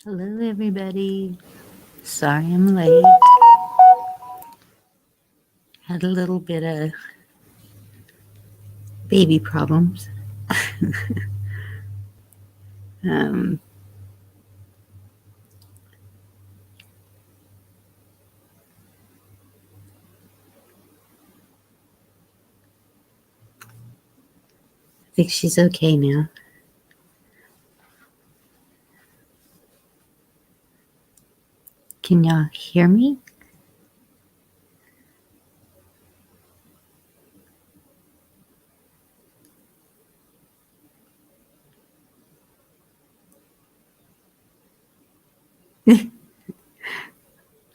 Hello, everybody. Sorry I'm late. Had a little bit of baby problems. um, I think she's okay now. Can y'all hear me?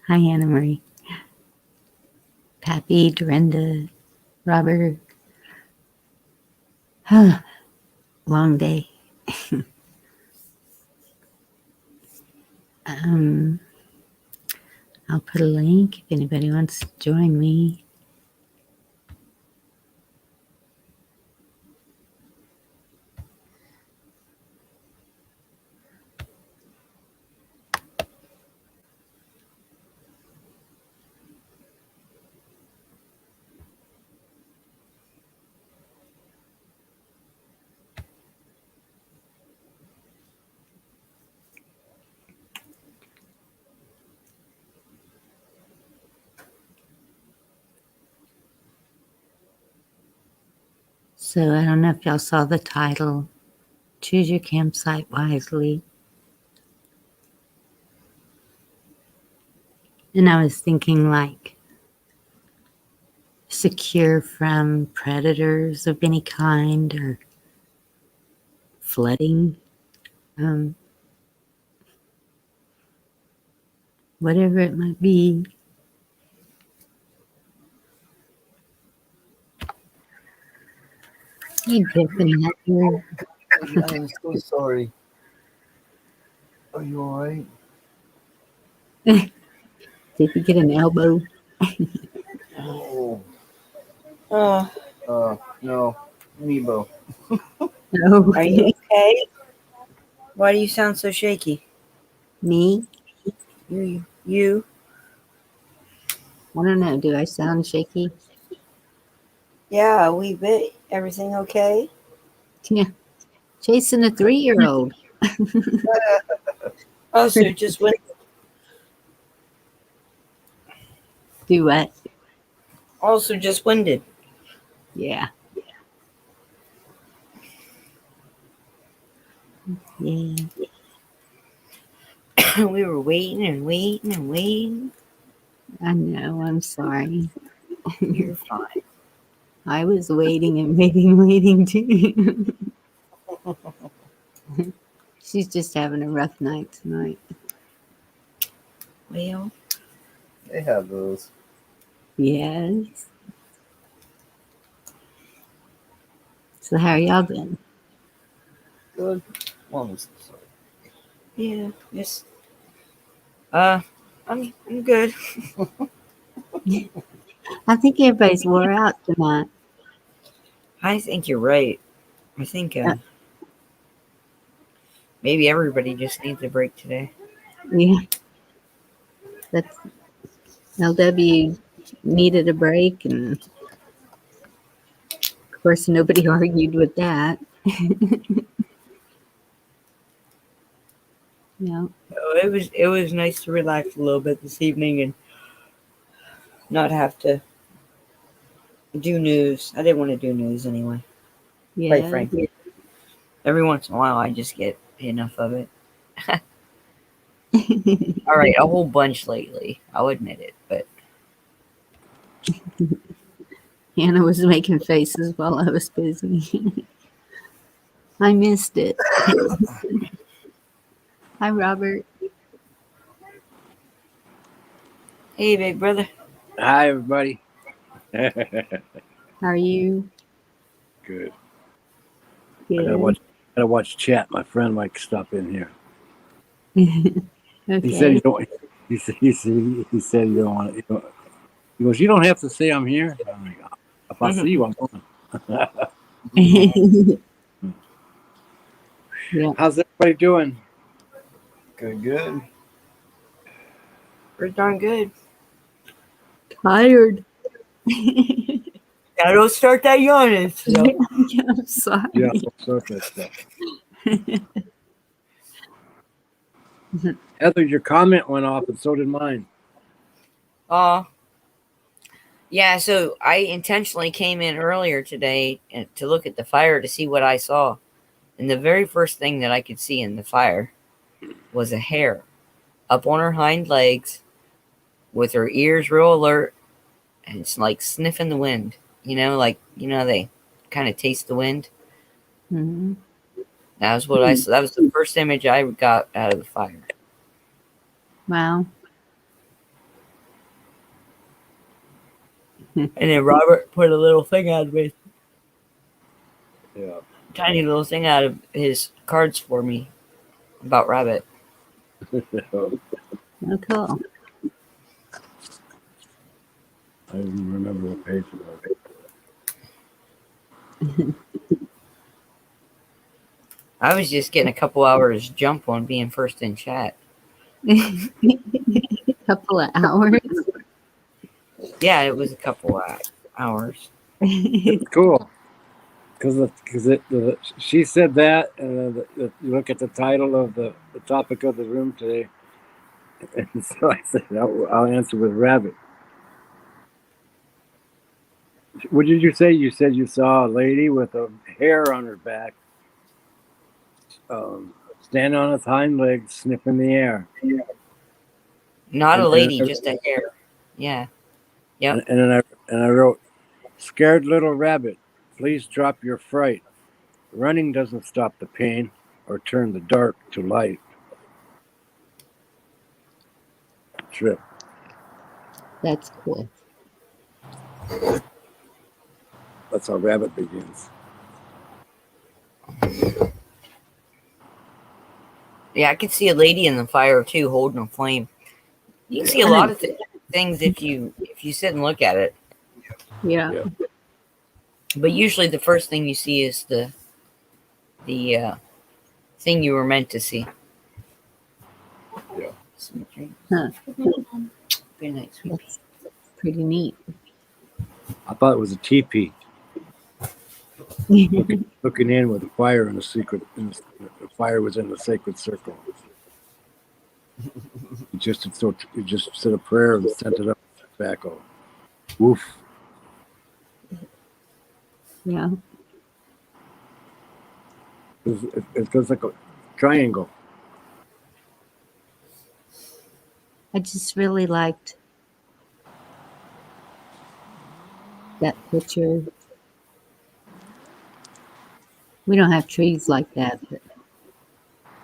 Hi, Anna Marie. Pappy, Dorinda, Robert. Long day. um, I'll put a link if anybody wants to join me. So I don't know if y'all saw the title, Choose Your Campsite Wisely. And I was thinking like secure from predators of any kind or flooding, whatever it might be. Hey, Tiffany, how you? I'm so sorry. Are you alright? Did you get an elbow? Oh, Oh, no. Nebo. No. are you okay? Why do you sound so shaky? Me? You? I don't know. Do I sound shaky? Yeah, a wee bit. Everything okay? Yeah. Chasing a 3-year-old. Oh, so just went. Do what? Also, just winded. Yeah. Yeah. We were waiting and waiting and waiting. I know. I'm sorry. You're fine. I was waiting and waiting too. She's just having a rough night tonight. Well, They have those. Yes. So how are y'all doing? Good. Mom is sorry. yeah, just I'm good. I think everybody's wore out tonight. I think you're right. I think maybe everybody just needs a break today. Yeah. That's LW needed a break, and of course nobody argued with that. Yeah. So it was nice to relax a little bit this evening and not have to do news. I didn't want to do news anyway. Quite Yeah. frankly, every once in a while I just get enough of it. All right, a whole bunch lately. I'll admit it, but Hannah was making faces while I was busy. I missed it. Hi, Robert. hey, big brother. Hi, everybody. How are you? Good. I Good. gotta watch chat. My friend might stop in here. He said Okay. you don't. He said you don't want to. He goes, you don't have to say I'm here. I'm like, if I see you, I'm going. Yeah. How's everybody doing? Good. Pretty darn good. Tired. Gotta start that yawning. So. Yeah, I'm sorry. Yeah, don't start that stuff. Heather, your comment went off, and so did mine. Yeah, so I intentionally came in earlier today to look at the fire to see what I saw. And the very first thing that I could see in the fire was a hare up on her hind legs with her ears real alert and it's like sniffing the wind. They kind of taste the wind. Mhm. That was what I saw. That was the first image I got out of the fire. Wow. And then Robert put a little thing out of it, Yeah. tiny little thing out of his cards for me about Rabbit. Oh, cool. I don't remember what page it was. I was just getting a couple hours jump on being first in chat. Couple of hours. Yeah, it was a couple of hours. It's cool because she said that, and you look at the title of the topic of the room today, and so I said I'll answer with rabbit. What did you say? You said you saw a lady with a hair on her back, standing on its hind legs, sniffing the air. Not a And- lady, and- just a hare. Yeah. Yep. And then I wrote, "Scared little rabbit, please drop your fright. Running doesn't stop the pain or turn the dark to light." Trip. That's cool. That's how rabbit begins. Yeah, I could see a lady in the fire too, holding a flame. You can see a lot of things if you sit and look at it. Yeah. Yeah. But usually the first thing you see is the thing you were meant to see. Yeah. Sweet dreams. Huh. Good night, sweet pea. That's pretty neat. I thought it was a teepee looking in with a fire in a secret. The fire was in the sacred circle. He just said a prayer and sent it up back. Oh, woof. Yeah. It goes like a triangle. I just really liked that picture. We don't have trees like that, but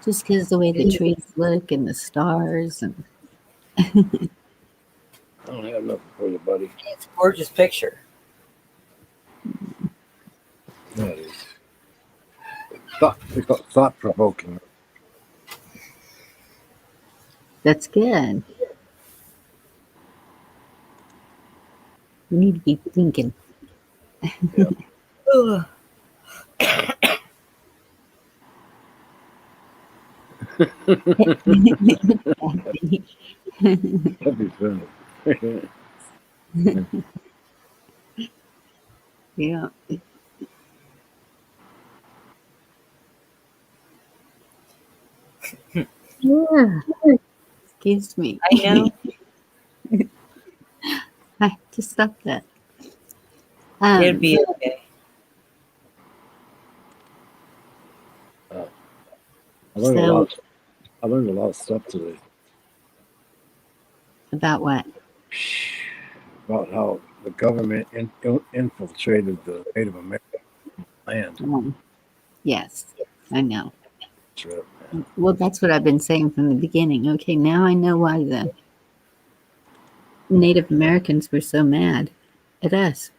just because the way the trees look and the stars and I don't have nothing for you, buddy. It's a gorgeous picture. Yeah, it is. Thought provoking. that's good. We need to be thinking. Ugh. That'd be funny. Yeah. Yeah. Excuse me. I know. I have to stop that. It'd be okay. I learned a lot of stuff today About what? about how the government infiltrated the Native American land. Yes, I know. Trip. Well, that's what I've been saying from the beginning. Okay, now I know why the Native Americans were so mad at us.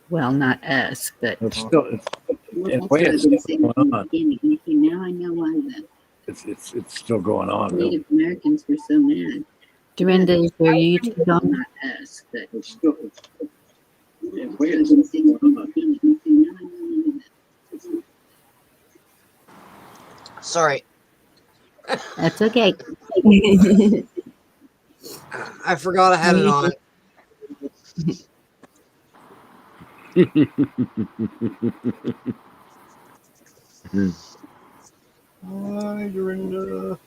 Well, not us, but It's still in a way it's still going on. Okay, now I know why the It's still going on. Really. Native Americans were so mad. Dorinda, is your YouTube on? Not us, but It's still in a way it's still going on. Sorry. that's okay. I forgot I had it on. Hi, Dorinda.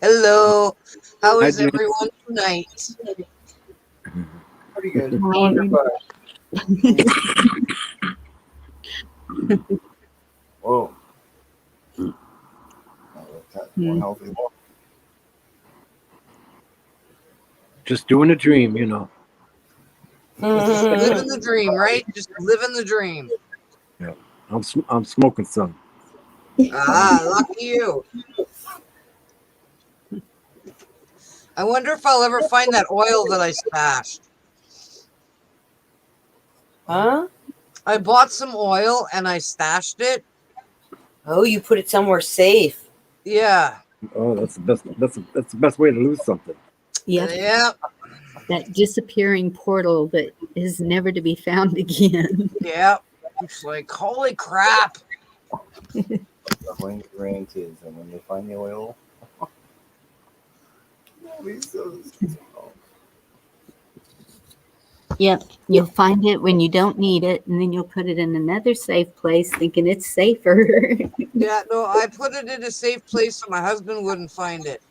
Hello. How Hi, is Jen. everyone tonight? Pretty good. Hi. Wonderful. Whoa. That's more healthy. Just doing a dream, you know. Living the dream, right? Just living the dream. I'm smoking some. Ah, lucky you. I wonder if I'll ever find that oil that I stashed. Huh? I bought some oil and I stashed it. Oh, you put it somewhere safe. Yeah. Oh, that's the best. That's the best way to lose something. Yep, Yeah. that disappearing portal that is never to be found again. Yeah. It's like, holy crap. When your grandkids and when they find the oil. Yep, you'll find it when you don't need it, and then you'll put it in another safe place thinking it's safer. Yeah, no, I put it in a safe place so my husband wouldn't find it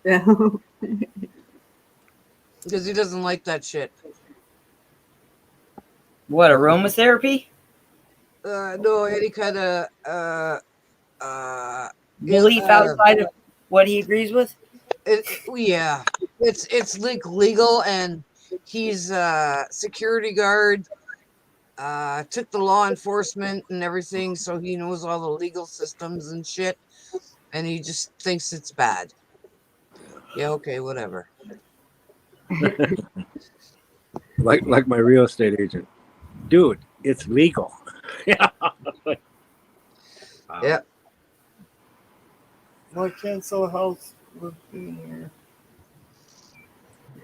So, because he doesn't like that shit. What, aromatherapy? No, any kind of No leaf outside of what he agrees with? yeah, it's legal, and he's security guard. Took the law enforcement and everything, so he knows all the legal systems and shit, and he just thinks it's bad. Yeah, okay, whatever. Like my real estate agent, dude. It's legal. Yeah. Wow. Yeah. Well, I can't sell a house with being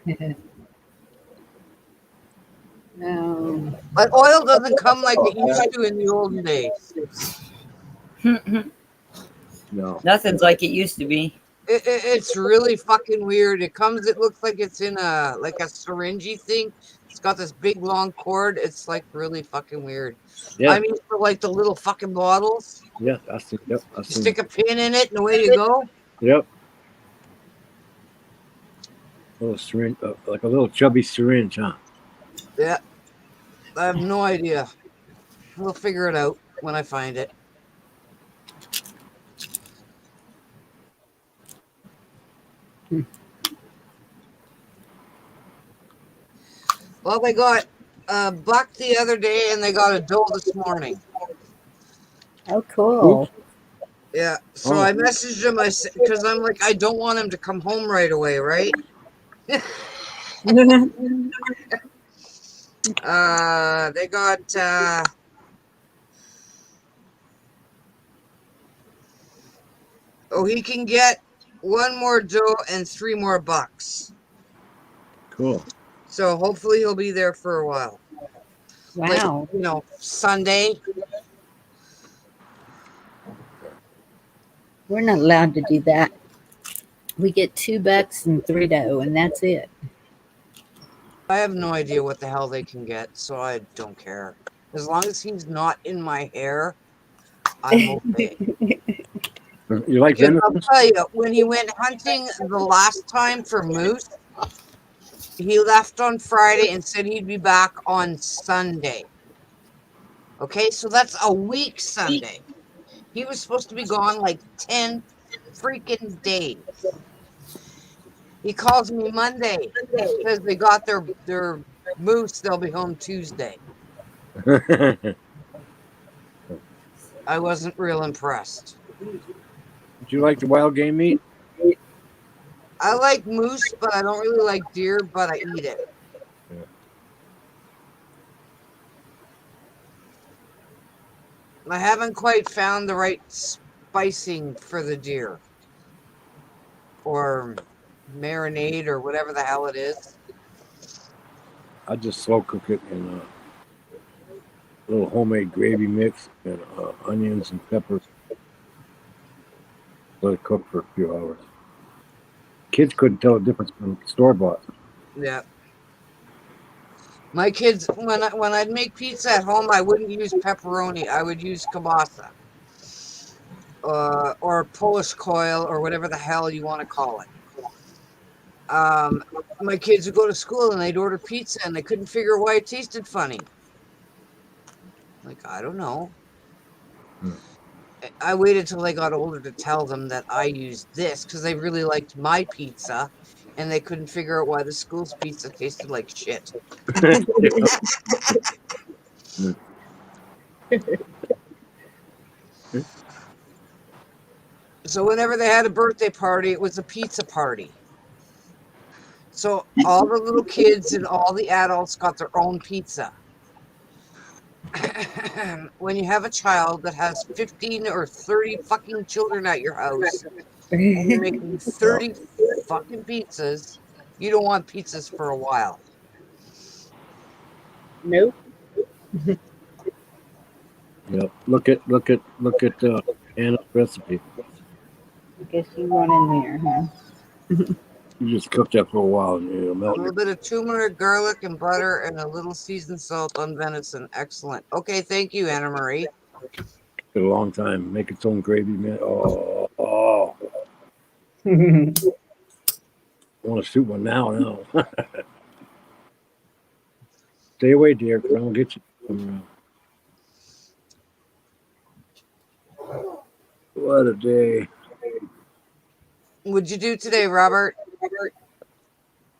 here. no. But oil doesn't come like it used to in the olden days. No. Nothing's like it used to be. It's really fucking weird. It comes. It looks like it's in a syringy thing. It's got this big long cord. It's like really fucking weird. Yeah. I mean, for like the little fucking bottles, Yeah. I see. Yep. I you see. stick a pin in it and away you go. Yep. Little syringe, like a little chubby syringe, huh? Yeah, I have no idea. We'll figure it out when I find it. Well, they got a buck the other day, and they got a doe this morning. Oh, cool. Yeah, so Oh. I messaged him. I said, because I'm like, I don't want him to come home right away, right? They got he can get one more doe and 3 more bucks. Cool. So hopefully he'll be there for a while. Wow. Like, Sunday. We're not allowed to do that. We get $2 and 3 doe, and that's it. I have no idea what the hell they can get, so I don't care. As long as he's not in my hair, I'm okay. You like Because I'll venison? tell you, when he went hunting the last time for moose, he left on Friday and said he'd be back on Sunday. Okay, so that's a week Sunday. He was supposed to be gone like 10 freaking days. He calls me Monday because they got their moose. They'll be home Tuesday. I wasn't real impressed. Would you like the wild game meat? I like moose, but I don't really like deer, but I eat it. Yeah. I haven't quite found the right spicing for the deer. Or marinade or whatever the hell it is. I just slow cook it in a little homemade gravy mix and onions and peppers. Let it cook for a few hours. kids couldn't tell the difference from store bought. Yeah. My kids, when I'd make pizza at home, I wouldn't use pepperoni. I would use kielbasa, or Polish coil, or whatever the hell you want to call it. My kids would go to school and they'd order pizza and they couldn't figure why it tasted funny. Like, I don't know. I waited till they got older to tell them that I used this because they really liked my pizza and they couldn't figure out why the school's pizza tasted like shit. So whenever they had a birthday party, it was a pizza party. So all the little kids and all the adults got their own pizza. When you have a child that has 15 or 30 fucking children at your house, and you're making 30 fucking pizzas, you don't want pizzas for a while. Nope. Yep. Look at Anna's recipe. I guess you want in there, huh? You just cook that for a while and it'll A melt. little bit of turmeric, garlic, and butter, and a little seasoned salt on venison. Excellent. Okay, thank you, Anna Marie. Took a long time. Make its own gravy, man. Oh. I want to shoot one now. Stay away, dear, because I won't get you. What a day. What'd you do today, Robert?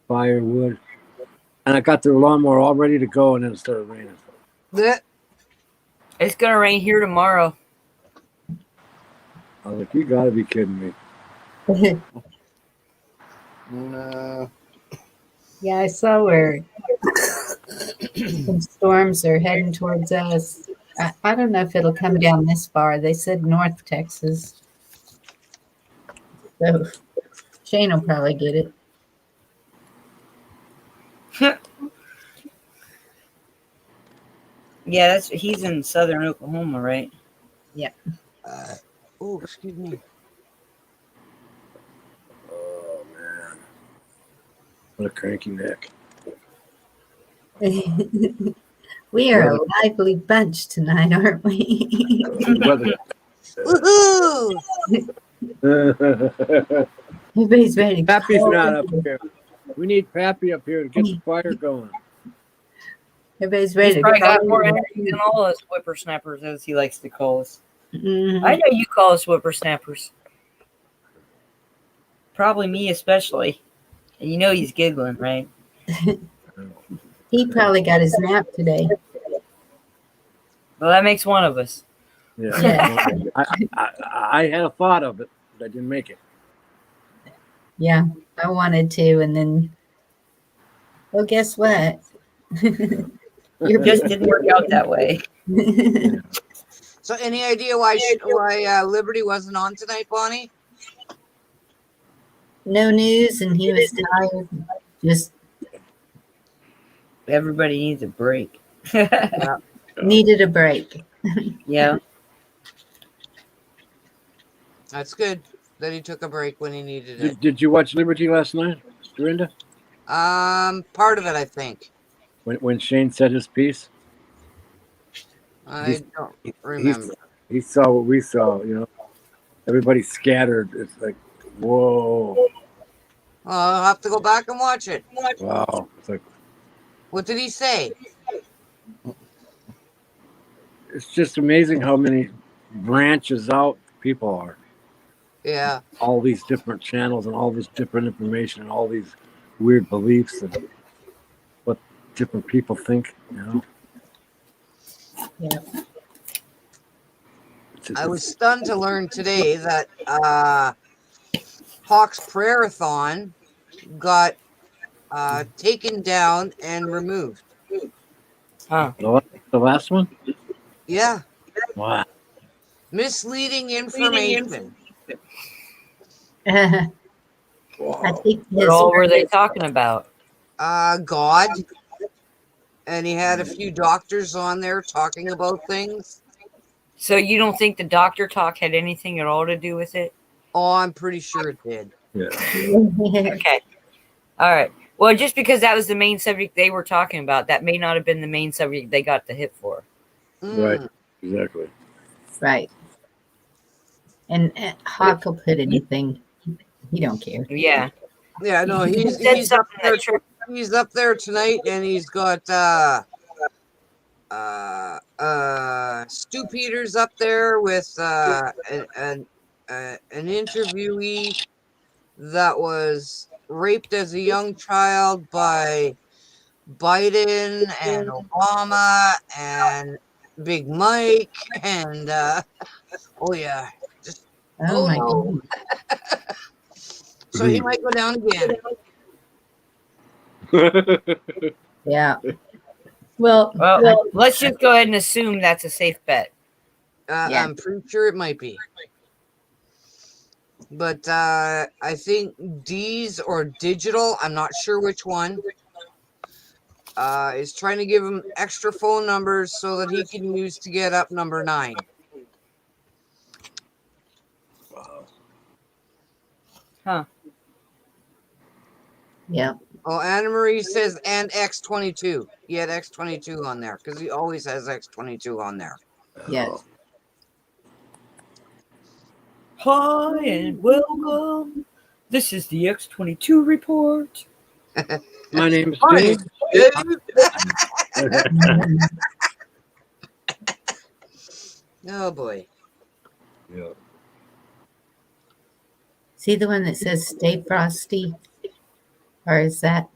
Firewood. And I got the lawnmower all ready to go, and then it started raining. Blech. It's gonna rain here tomorrow. I was like, you got to be kidding me. No. Yeah, I saw where some storms are heading towards us. I don't know if it'll come down this far. They said North Texas. So Shane will probably get it. Yeah, he's in southern Oklahoma, right? Oh, excuse me. Oh, man. What a cranky neck. We are a lively bunch tonight, aren't we? Weather. Woohoo! Everybody's ready. to Pappy's call not up in. here. We need Pappy up here to get the fire going. Everybody's ready. He's probably to call got more in. energy than all us whippersnappers, as he likes to call us. Mhm. I know you call us whippersnappers. Probably me especially. And you know he's giggling, right? He probably got his nap today. Well, that makes one of us. Yeah. Yeah. I had a thought of it, but I didn't make it. Yeah, I wanted to, and then, well, guess what? You're Just didn't work out that way. So, any idea why Liberty wasn't on tonight, Bonnie? No news, and he was tired. Just Everybody needs a break. needed a break. Yeah. That's good that he took a break when he needed it. Did you watch Liberty last night, Dorinda? Part of it, I think. When Shane said his piece? I don't remember. He saw what we saw, you know. Everybody scattered. It's like, whoa. Well, I'll have to go back and watch it. Wow. It's like, What did he say? it's just amazing how many branches out people are. Yeah. All these different channels and all this different information and all these weird beliefs and what different people think, you know. Yeah. I was stunned to learn today that Hawk's Prayer-a-thon got taken down and removed. Huh. The last one? Yeah. Wow. Misleading information. I think What all were they talking about? God. And he had a few doctors on there talking about things. So you don't think the doctor talk had anything at all to do with it? Oh, I'm pretty sure it did. Yeah. Okay. All right. Well, just because that was the main subject they were talking about, that may not have been the main subject they got the hit for. Right. Mm. Exactly. Right. And Hawk will put anything. He don't care. Yeah. Yeah, no, He he's said he's up something there. that tripped. He's up there tonight, and he's got Stu Peters up there with an interviewee that was raped as a young child by Biden and Obama and Big Mike and oh yeah, just Oh oh my no. goodness. So he might go down again. Yeah. Well, Well, let's just go ahead and assume that's a safe bet. Yeah. I'm pretty sure it might be. But I think D's or Digital, I'm not sure which one, is trying to give him extra phone numbers so that he can use to get up number 9. Wow. Huh. yeah. Oh, Anna Marie says and X22. He had X22 on there because he always has X22 on there. Yes. Hi and welcome. This is the X22 report. My name's Hi, Dave. Oh boy. Yeah. See the one that says "Stay Frosty," or is that?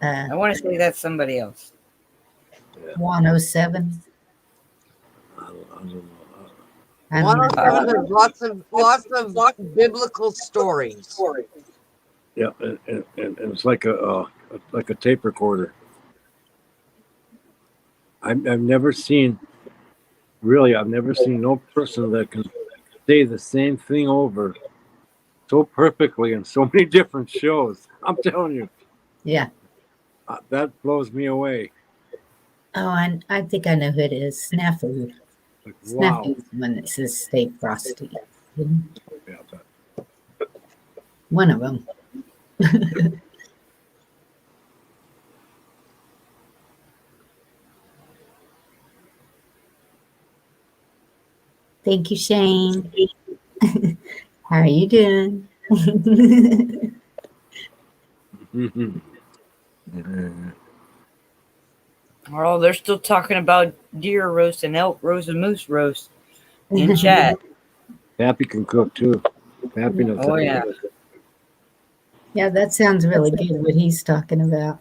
I want to say that's somebody else. 107. I don't know. I don't know. 107 has lots of biblical stories. Yeah, and it's like a tape recorder. I've never seen no person that can say the same thing over so perfectly in so many different shows. I'm telling you, Yeah. that blows me away. Oh, I think I know who it is. Snafu. Like, wow. Snafu's the one that says "Stay Frosty." Mhm. Yeah, One of them. Thank you, Shane. How are you doing? Oh, they're still talking about deer roast and elk roast and moose roast in chat. Pappy can cook too. Pappy knows. Oh, yeah. Yeah, that sounds really good. What he's talking about: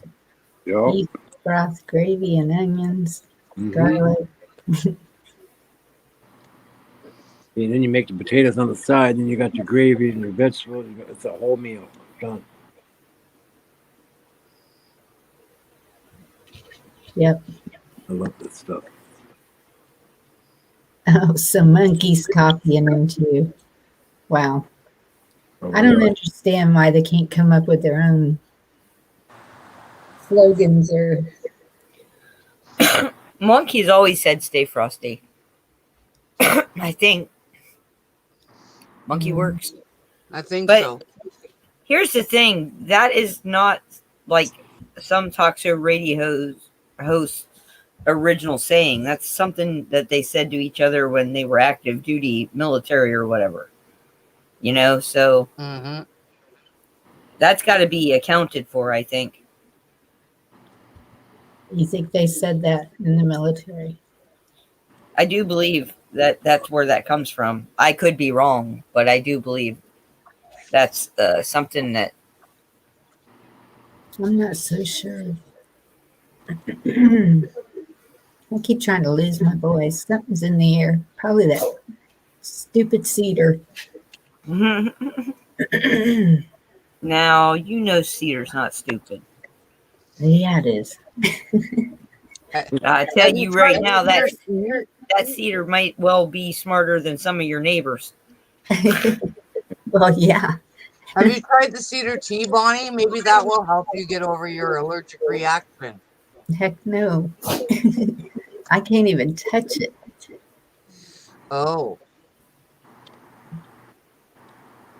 Yep. beef broth, gravy, and onions, Mhm. garlic. And then you make the potatoes on the side, and you got your gravy and your vegetables. It's a whole meal. Done. Yep. I love this stuff. Oh, some monkeys copying him too. Wow. Oh, I don't yeah. understand why they can't come up with their own slogans or. Monkeys always said stay frosty. I think. Monkey works. I think But- so. Here's the thing. That is not like some talk show radio host original saying. That's something that they said to each other when they were active duty military or whatever. You know, so Mm-hmm. that's got to be accounted for, I think. You think they said that in the military? I do believe that that's where that comes from. I could be wrong, but I do believe that's something that I'm not so sure. I keep trying to lose my voice. Something's in the air. Probably that stupid cedar. now, you know, Cedar's not stupid. Yeah, it is. I tell you right now that Cedar might well be smarter than some of your neighbors. Well, yeah. Have you tried the cedar tea, Bonnie? Maybe that will help you get over your allergic reaction. Heck no. I can't even touch it. Oh.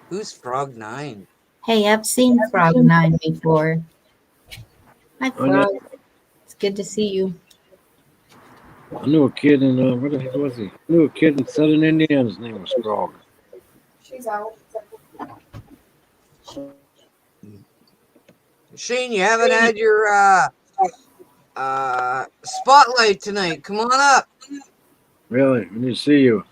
Who's Frog 9? Hey, I've seen Frog 9 before. Hi, Oh, yeah. Frog. It's good to see you. I knew a kid in where the heck was he? I knew a kid in Southern Indiana. His name was Frog. Shane, you haven't had your spotlight tonight. Come on up. Really? We need to see you.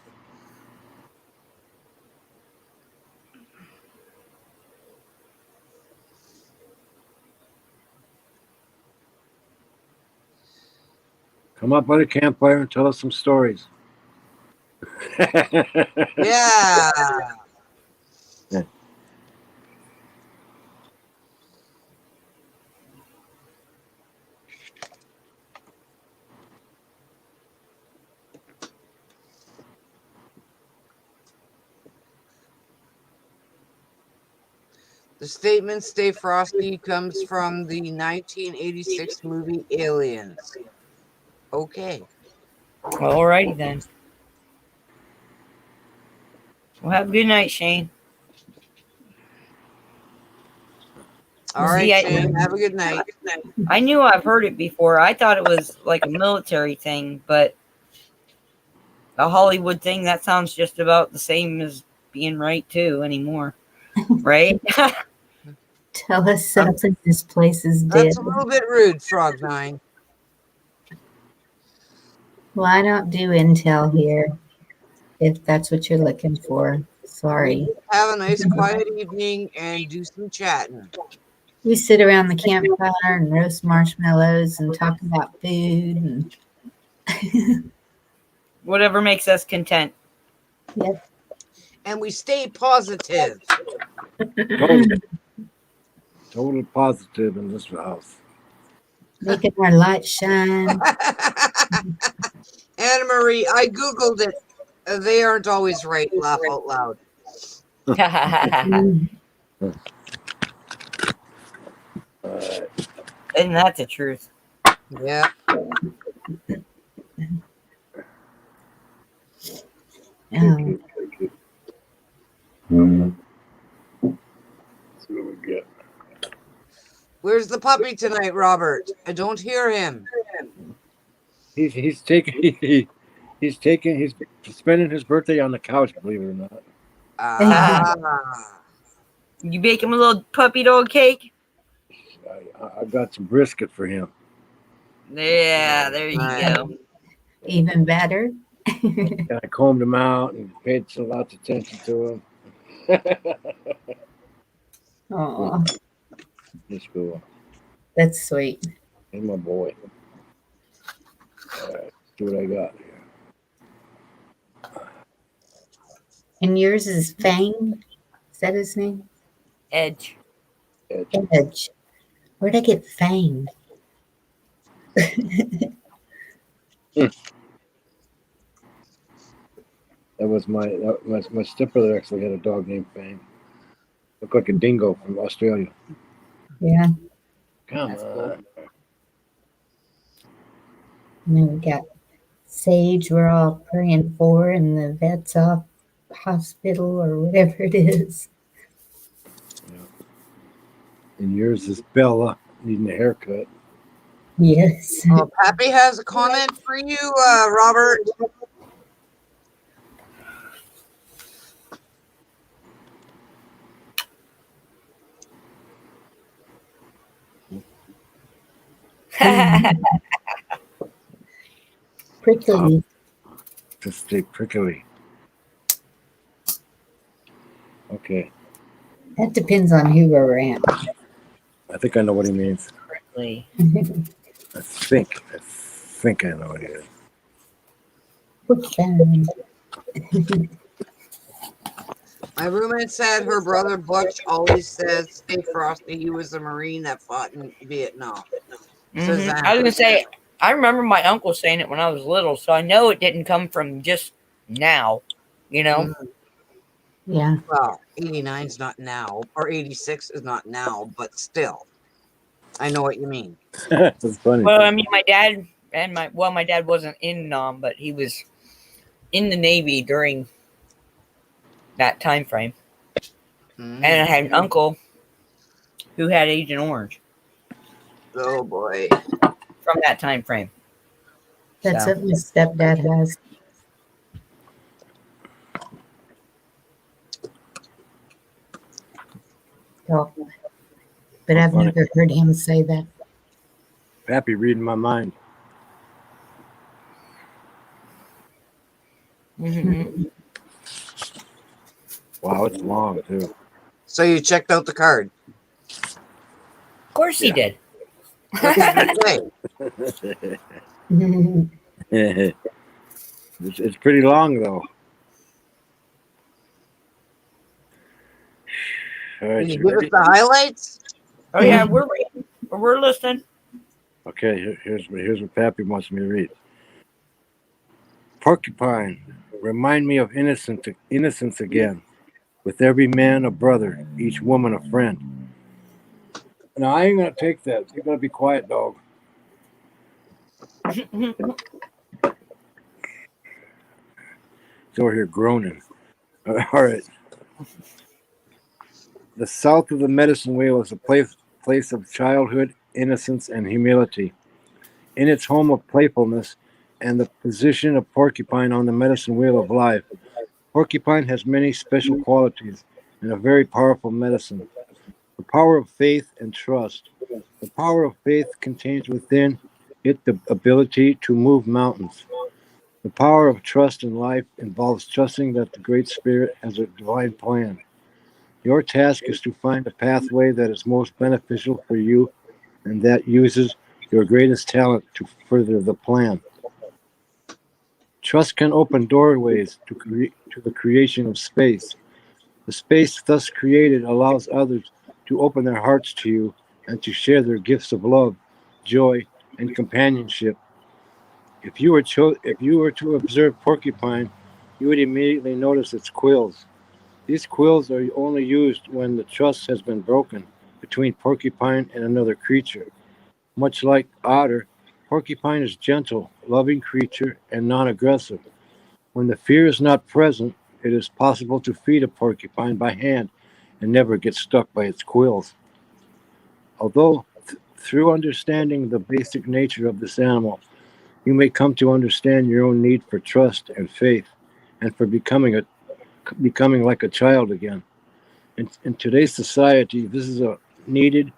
Come up by the campfire and tell us some stories. Yeah. The statement "Stay Frosty" comes from the 1986 movie Aliens. Okay. Well, alrighty then. Well, have a good night, Shane. All right, See, Shane. Have a good night. I knew I've heard it before. I thought it was like a military thing, but a Hollywood thing, that sounds just about the same as being right too anymore. Right? Tell us something. This place is dead. That's a little bit rude, Frog 9. Well, I don't do intel here, if that's what you're looking for. Sorry. Have a nice, quiet evening and do some chatting. We sit around the campfire and roast marshmallows and talk about food. And Whatever makes us content. yep. And we stay positive. Total positive in this house. Making our light shine. Anna Marie, I Googled it. They aren't always right. Laugh out loud. Mm. Isn't that the truth? Yeah. Oh, Let's see what we get. Where's the puppy tonight, Robert? I don't hear him. He's spending his birthday on the couch, believe it or not. Ah. You bake him a little puppy dog cake? I got some brisket for him. Yeah, there you go. even better. And I combed him out and paid lots of attention to him. Oh, He's cool. that's sweet. He's my boy. All right, see what I got here. And yours is Fang? Is that his name? Edge. Edge. Where'd I get Fang? That was my stepbrother actually had a dog named Fang. Looked like a dingo from Australia. Yeah. Come That's on. cool. And then we got Sage we're all praying for and the vet's off hospital or whatever it is. And yours is Bella needing a haircut. Yes. Oh, Pappy has a comment for you, Robert. Prickly. Just stay prickly. Okay. That depends on who we're around. I think I know what he means. Prickly. I think I know what he is. Poor Fang. My roommate said her brother Butch always says, "Stay frosty." He was a Marine that fought in Vietnam. Says Mhm. that. I was gonna say, I remember my uncle saying it when I was little, so I know it didn't come from just now. You know, Yeah. Well, 89 is not now, or 86 is not now, but still. I know what you mean. That's funny. well, I mean, my dad and my dad wasn't in Nam, but he was in the Navy during that time frame. Mm. And I had an uncle who had Agent Orange Oh boy. from that time frame. That's So, what my stepdad has. Oh, but I've Funny. never heard him say that. Pappy reading my mind. mhm. Wow, it's long too. So you checked out the card. Of course he Yeah. did. What did you say? It's pretty long though. All right, Can you you give us ready? the highlights? Oh yeah, we're reading. We're listening. Okay, here's what Pappy wants me to read. Porcupine, remind me of innocence again. With every man a brother, each woman a friend. Now I ain't gonna take that. You're gonna be quiet, dog. He's over here groaning. All right. The south of the medicine wheel is a place of childhood, innocence, and humility. In its home of playfulness and the position of porcupine on the medicine wheel of life, porcupine has many special qualities and a very powerful medicine. The power of faith and trust. The power of faith contains within it the ability to move mountains. The power of trust in life involves trusting that the Great Spirit has a divine plan. Your task is to find a pathway that is most beneficial for you and that uses your greatest talent to further the plan. Trust can open doorways to the creation of space. The space thus created allows others to open their hearts to you and to share their gifts of love, joy, and companionship. If you were to observe porcupine, you would immediately notice its quills. These quills are only used when the trust has been broken between porcupine and another creature. Much like otter, porcupine is gentle, loving creature and non-aggressive. When the fear is not present, it is possible to feed a porcupine by hand and never get stuck by its quills. Although through understanding the basic nature of this animal, you may come to understand your own need for trust and faith and for becoming like a child again. In today's society, this is a needed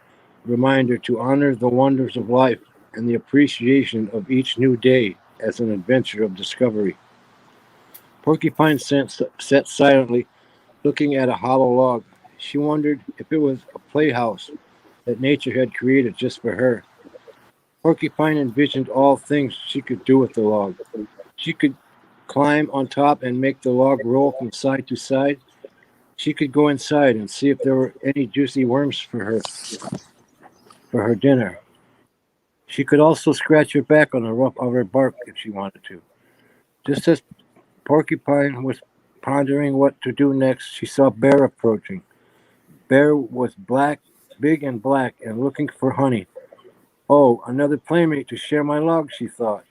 reminder to honor the wonders of life and the appreciation of each new day as an adventure of discovery. Porcupine sat silently, looking at a hollow log. She wondered if it was a playhouse that nature had created just for her. Porcupine envisioned all things she could do with the log. She could climb on top and make the log roll from side to side. She could go inside and see if there were any juicy worms for her dinner. She could also scratch her back on the rough of her bark if she wanted to. Just as Porcupine was pondering what to do next, she saw Bear approaching. Bear was big and black, and looking for honey. Oh, another playmate to share my log, she thought.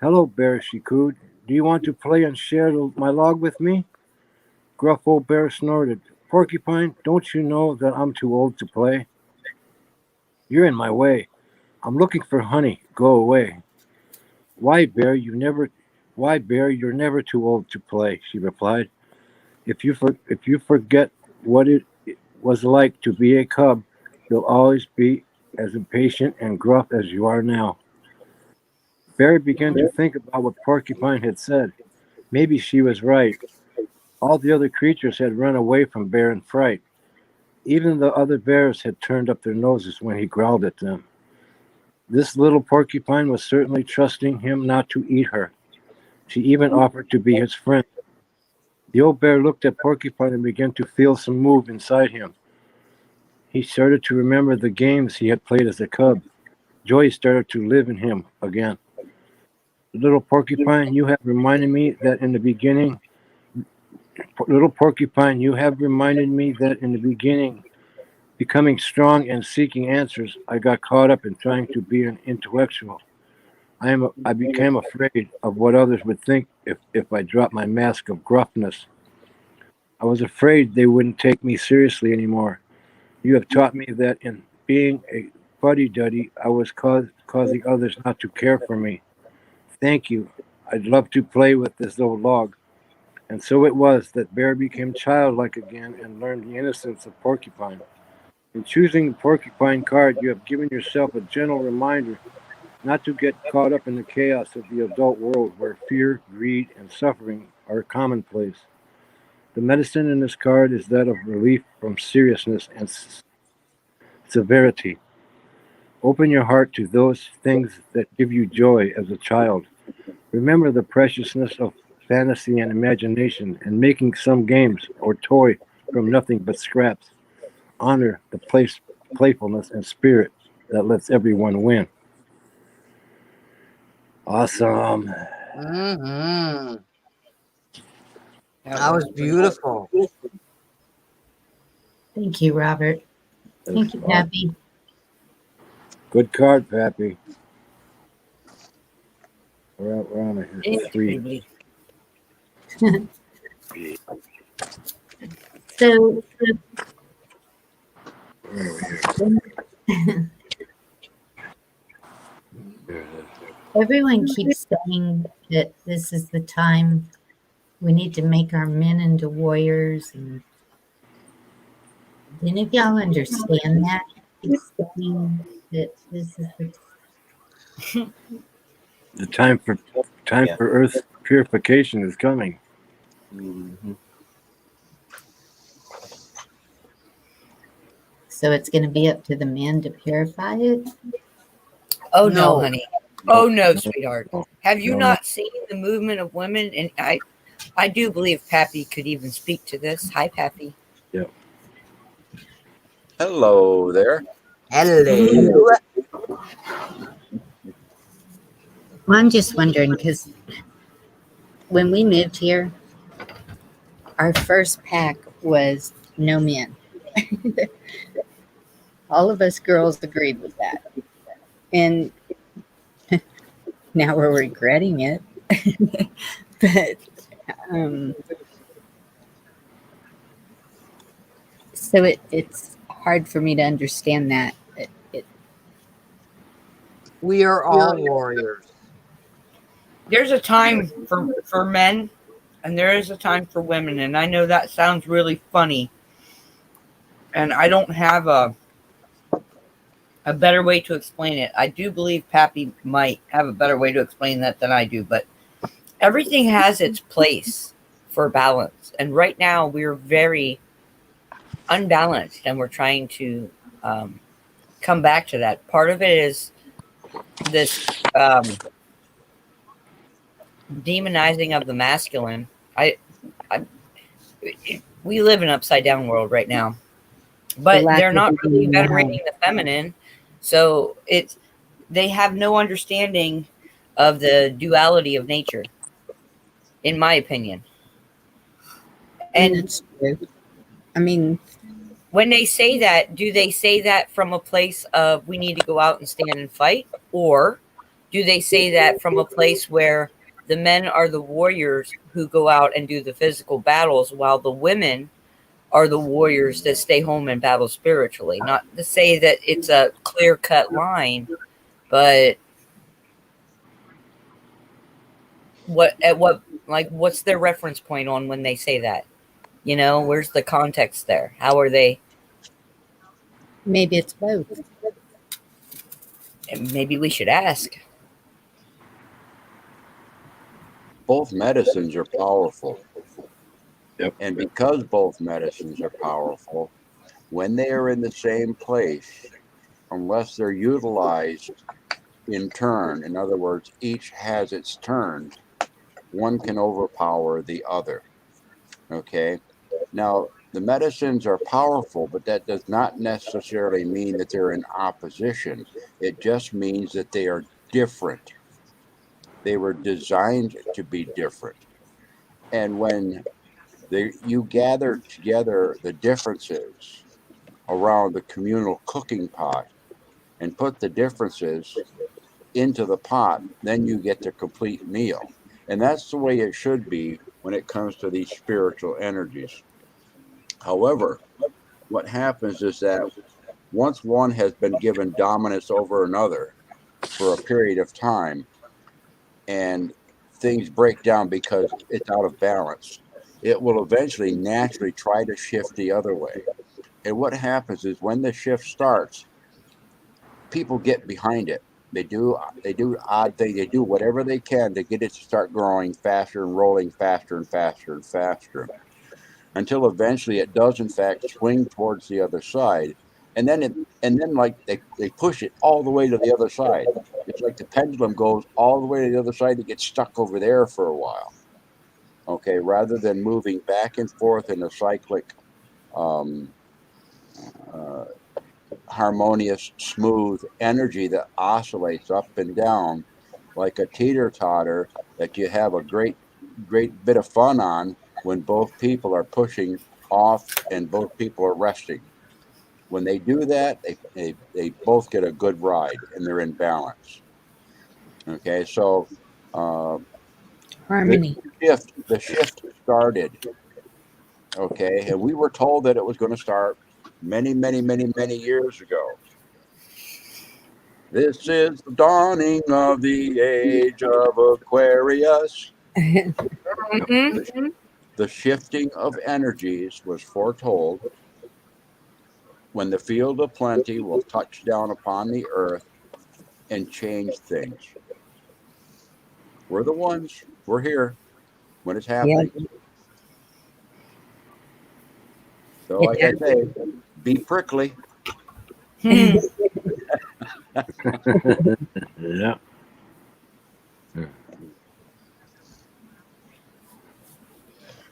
Hello, Bear, she cooed. Do you want to play and share my log with me? Gruff old Bear snorted. Porcupine, don't you know that I'm too old to play? You're in my way. I'm looking for honey. Go away. Why, Bear, you're never too old to play, she replied. If you forget what it was like to be a cub, you'll always be as impatient and gruff as you are now. Bear began to think about what Porcupine had said. Maybe she was right. All the other creatures had run away from Bear in fright. Even the other bears had turned up their noses when he growled at them. This little porcupine was certainly trusting him not to eat her. She even offered to be his friend. The old bear looked at Porcupine and began to feel some move inside him. He started to remember the games he had played as a cub. Joy started to live in him again. Little Porcupine, you have reminded me that in the beginning, Little Porcupine, you have reminded me that in the beginning, becoming strong and seeking answers, I got caught up in trying to be an intellectual. I became afraid of what others would think if I dropped my mask of gruffness. I was afraid they wouldn't take me seriously anymore. You have taught me that in being a fuddy-duddy, I was causing others not to care for me. Thank you. I'd love to play with this old log. And so it was that Bear became childlike again and learned the innocence of Porcupine. In choosing the Porcupine card, you have given yourself a gentle reminder not to get caught up in the chaos of the adult world where fear, greed, and suffering are commonplace. The medicine in this card is that of relief from seriousness and severity. Open your heart to those things that give you joy as a child. Remember the preciousness of fantasy and imagination and making some games or toy from nothing but scraps. Honor the playfulness and spirit that lets everyone win. Awesome. Mm-hmm. That was beautiful. Thank you, Robert. Thank you, Pappy. Good card, Pappy. We're on here. Three. So, Where are we here? There it is. everyone keeps saying that this is the time we need to make our men into warriors. And do any of y'all understand that? Keeps saying that this is The time for Yeah. Earth's purification is coming. Mm-hmm. so it's going to be up to the men to purify it. Oh No. no, honey. Oh no, sweetheart. No. Have you No. not seen the movement of women? And I do believe Pappy could even speak to this. Hi, Pappy. Hello there. Hello. Well, I'm just wondering because when we moved here, our first pack was no men. All of us girls agreed with that. And now we're regretting it. But so it's hard for me to understand that. We are all warriors. There's a time for men, and there is a time for women. And I know that sounds really funny. And I don't have a better way to explain it. I do believe Pappy might have a better way to explain that than I do, but everything has its place for balance. And right now we're very unbalanced and we're trying to come back to that. Part of it is this demonizing of the masculine. We live in an upside down world right now, but they're not really venerating the feminine. So they have no understanding of the duality of nature, in my opinion. And it's true. I mean, when they say that, do they say that from a place of we need to go out and stand and fight? Or do they say that from a place where the men are the warriors who go out and do the physical battles while the women are the warriors that stay home and battle spiritually? Not to say that it's a clear-cut line, but what's their reference point on when they say that? You know, where's the context there? How are they? Maybe it's both. And maybe we should ask. Both medicines are powerful. Yep. And because both medicines are powerful, when they are in the same place, unless they're utilized in turn, in other words, each has its turn, one can overpower the other. Okay? Now, the medicines are powerful, but that does not necessarily mean that they're in opposition. It just means that they are different. They were designed to be different. And when you gather together the differences around the communal cooking pot and put the differences into the pot, then you get the complete meal. And that's the way it should be when it comes to these spiritual energies. However, what happens is that once one has been given dominance over another for a period of time and things break down because it's out of balance, it will eventually naturally try to shift the other way. And what happens is when the shift starts, people get behind it. They do odd things. They do whatever they can to get it to start growing faster and rolling faster and faster and faster until eventually it does in fact swing towards the other side. And then like they push it all the way to the other side. It's like the pendulum goes all the way to the other side to get stuck over there for a while. Okay, rather than moving back and forth in a cyclic harmonious, smooth energy that oscillates up and down like a teeter-totter that you have a great bit of fun on when both people are pushing off and both people are resting. When they do that, they both get a good ride and they're in balance. Okay, so Harmony. the shift started. Okay, and we were told that it was going to start many years ago. This is the dawning of the age of Aquarius. Mhm. The shifting of energies was foretold when the field of plenty will touch down upon the earth and change things. We're the ones. We're here when it's happening. So, like I say, be prickly. Yeah.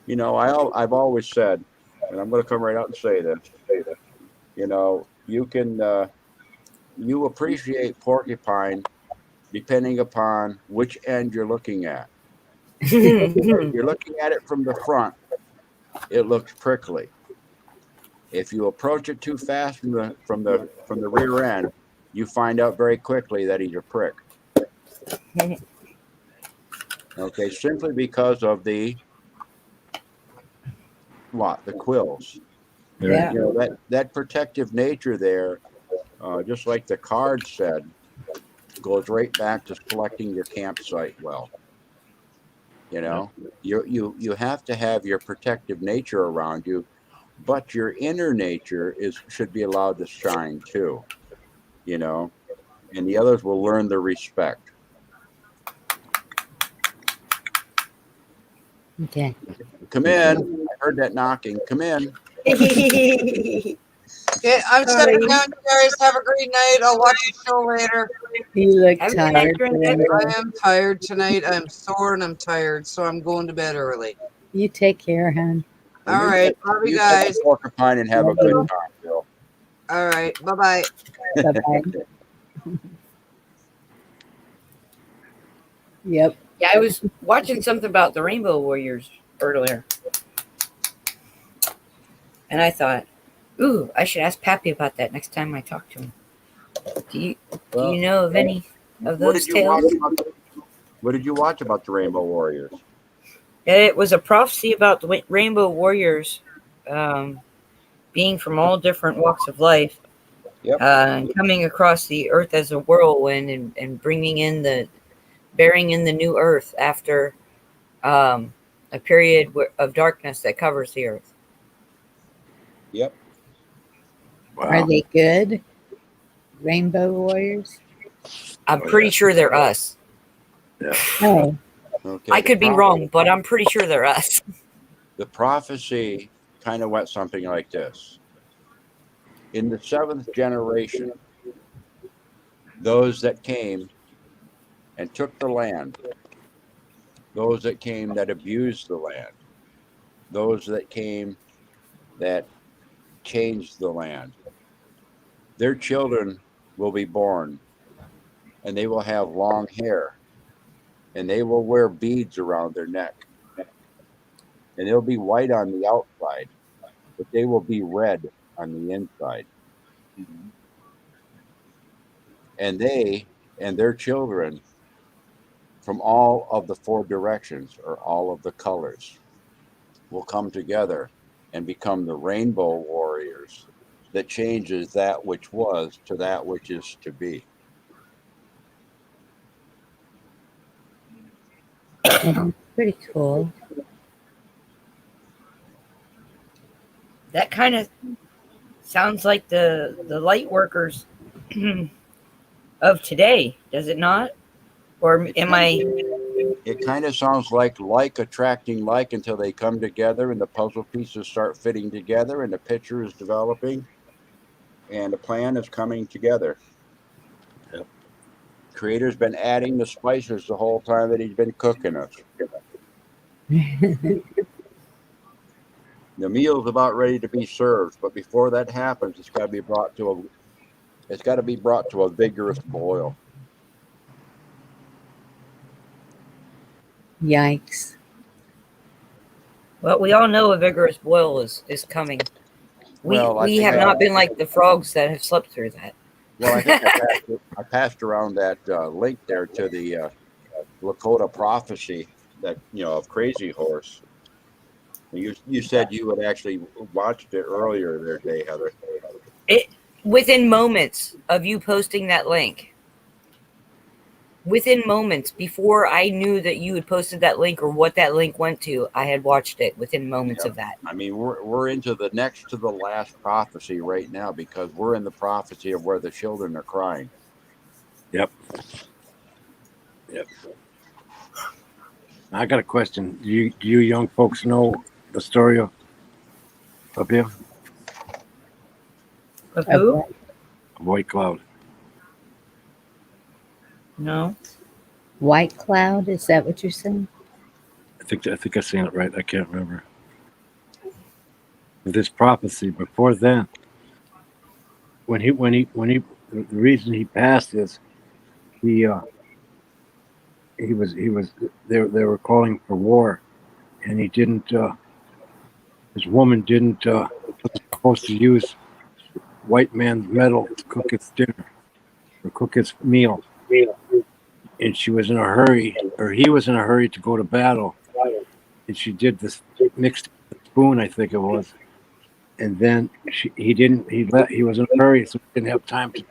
You know, I've always said, and I'm going to come right out and say this. You know, you appreciate porcupine depending upon which end you're looking at. If you're looking at it from the front, it looks prickly. If you approach it too fast from the rear end, you find out very quickly that he's a prick. Okay, simply because of the quills. Yeah. You know, that protective nature there, just like the card said, goes right back to selecting your campsite well. You know, you have to have your protective nature around you, but your inner nature should be allowed to shine too. You know, and the others will learn the respect. Okay. Come in. I heard that knocking. Come in. Okay, I'm stepping down, guys. Have a great night. I'll watch the show later. You look Have a good night, tired. Brenda. I am tired tonight. I'm sore and I'm tired, so I'm going to bed early. You take care, hon. All right. Love you You guys. take porcupine and have a good time, Bill. All right. Bye-bye. Bye-bye. Yep. Yeah, I was watching something about the Rainbow Warriors earlier. And I thought, ooh, I should ask Pappy about that next time I talk to him. Do you know of any of those tales? What did you watch about the Rainbow Warriors? It was a prophecy about the Rainbow Warriors being from all different walks of life. Yep. And coming across the earth as a whirlwind and bearing in the new earth after a period of darkness that covers the earth. Yep. Wow. Are they good? Rainbow Warriors? I'm pretty sure they're us. Oh, Okay. I could be wrong, but I'm pretty sure they're us. The prophecy kind of went something like this. In the 7th generation, those that came and took the land, those that came that abused the land, those that came that changed the land, their children will be born and they will have long hair and they will wear beads around their neck and they'll be white on the outside, but they will be red on the inside. And they and their children from all of the 4 directions or all of the colors will come together and become the rainbow warriors that changes that which was to that which is to be. Pretty cool. That kind of sounds like the light workers of today, does it not? Or am I? It kind of sounds like attracting like until they come together and the puzzle pieces start fitting together and the picture is developing and the plan is coming together. Yep. Creator's been adding the spices the whole time that he's been cooking us. The meal's about ready to be served, but before that happens, it's got to be brought to a vigorous boil. Yikes. Well, we all know a vigorous boil is coming. We Well, I think have I- not been like the frogs that have slept through that. Well, I think I passed around that link there to the Lakota prophecy that of Crazy Horse. You said you had actually watched it earlier there today, Heather. Within moments of you posting that link, within moments before I knew that you had posted that link or what that link went to, I had watched it within moments of that. I mean, we're into the next to the last prophecy right now because we're in the prophecy of where the children are crying. Yep. I got a question. Do you young folks know the story of him? Of who? Of White Cloud. No. White Cloud, is that what you're saying? I think I'm saying it right. I can't remember. This prophecy before then, when he the reason he passed is he was they were calling for war, and he didn't. His woman didn't was supposed to use white man's metal to cook his dinner or cook his meal, and she was in a hurry, or he was in a hurry to go to battle, and she did this mixed spoon, I think it was, and then he was in a hurry, so he didn't have time to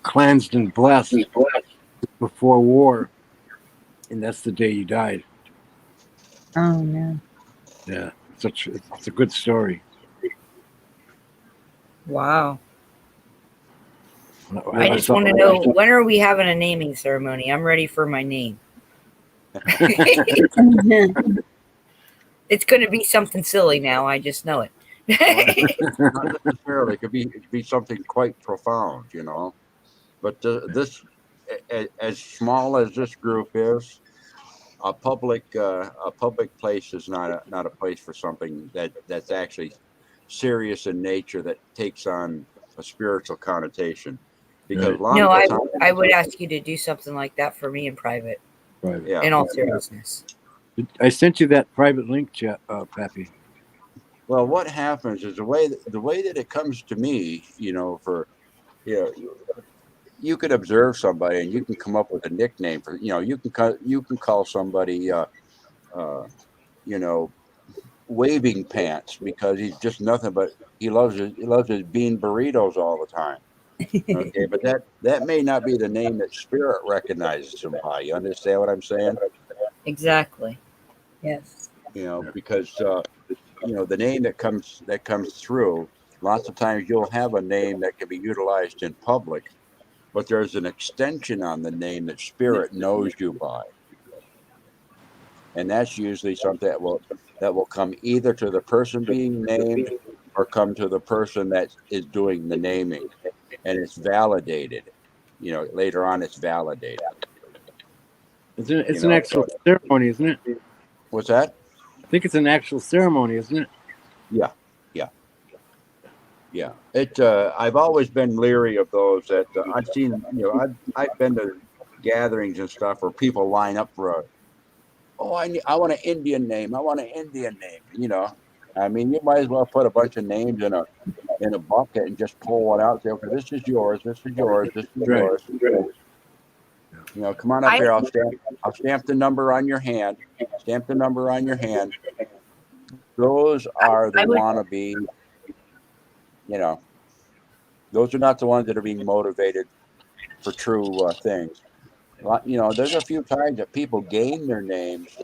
cleansed and blessed before war, and that's the day he died. Oh, no. Yeah, it's a good story. Wow. I I just saw- want to know, when are we having a naming ceremony? I'm ready for my name. It's going to be something silly now. I just know it. Not necessarily. It could be something quite profound, But this, as small as this group is, a public place is not a place for something that's actually serious in nature that takes on a spiritual connotation. Because Right. No, of the time, I would ask you to do something like that for me in private, Right. yeah. in all seriousness. I sent you that private link, Pappy. Well, what happens is the way that it comes to me, you could observe somebody and you can come up with a nickname for, you can call somebody, waving pants because he's just nothing but he loves his bean burritos all the time. Okay, but that may not be the name that spirit recognizes him by. You understand what I'm saying? Exactly. Yes. Because the name that comes through, lots of times you'll have a name that can be utilized in public, but there's an extension on the name that spirit knows you by. And that's usually something that will come either to the person being named or come to the person that is doing the naming. And it's validated. Later on it's validated. It's an actual ceremony, isn't it? What's that? I think it's an actual ceremony, isn't it? Yeah. I've always been leery of those that I've seen, I've been to gatherings and stuff where people line up for I want an Indian name. I want an Indian name. I mean, you might as well put a bunch of names in a bucket and just pull one out and say, okay, this is yours, this is yours, this is Right. yours. Come on up here. I'll stamp the number on your hand. Stamp the number on your hand. those are the I would- wannabe, you know, those are not the ones that are being motivated for true things. You know, there's a few times that people gain their names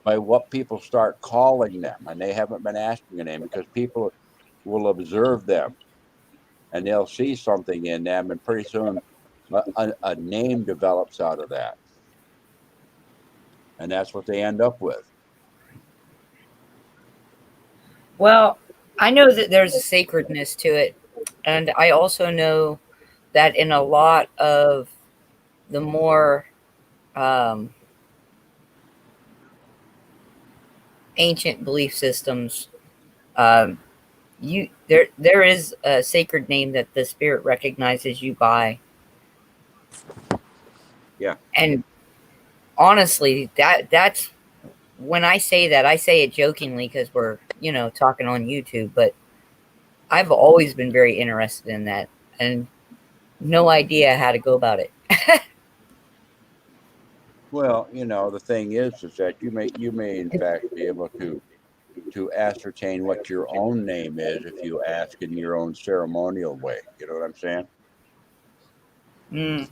by what people start calling them, and they haven't been asking a name because people will observe them and they'll see something in them, and pretty soon a name develops out of that, and that's what they end up with. Well, I know that there's a sacredness to it, and I also know that in a lot of the more ancient belief systems, there is a sacred name that the spirit recognizes you by. Yeah. And honestly, that's when I say that, I say it jokingly because we're, talking on YouTube, but I've always been very interested in that and no idea how to go about it. Well, you know, the thing is that you may in fact be able to ascertain what your own name is if you ask in your own ceremonial way. You know what I'm saying? Mm.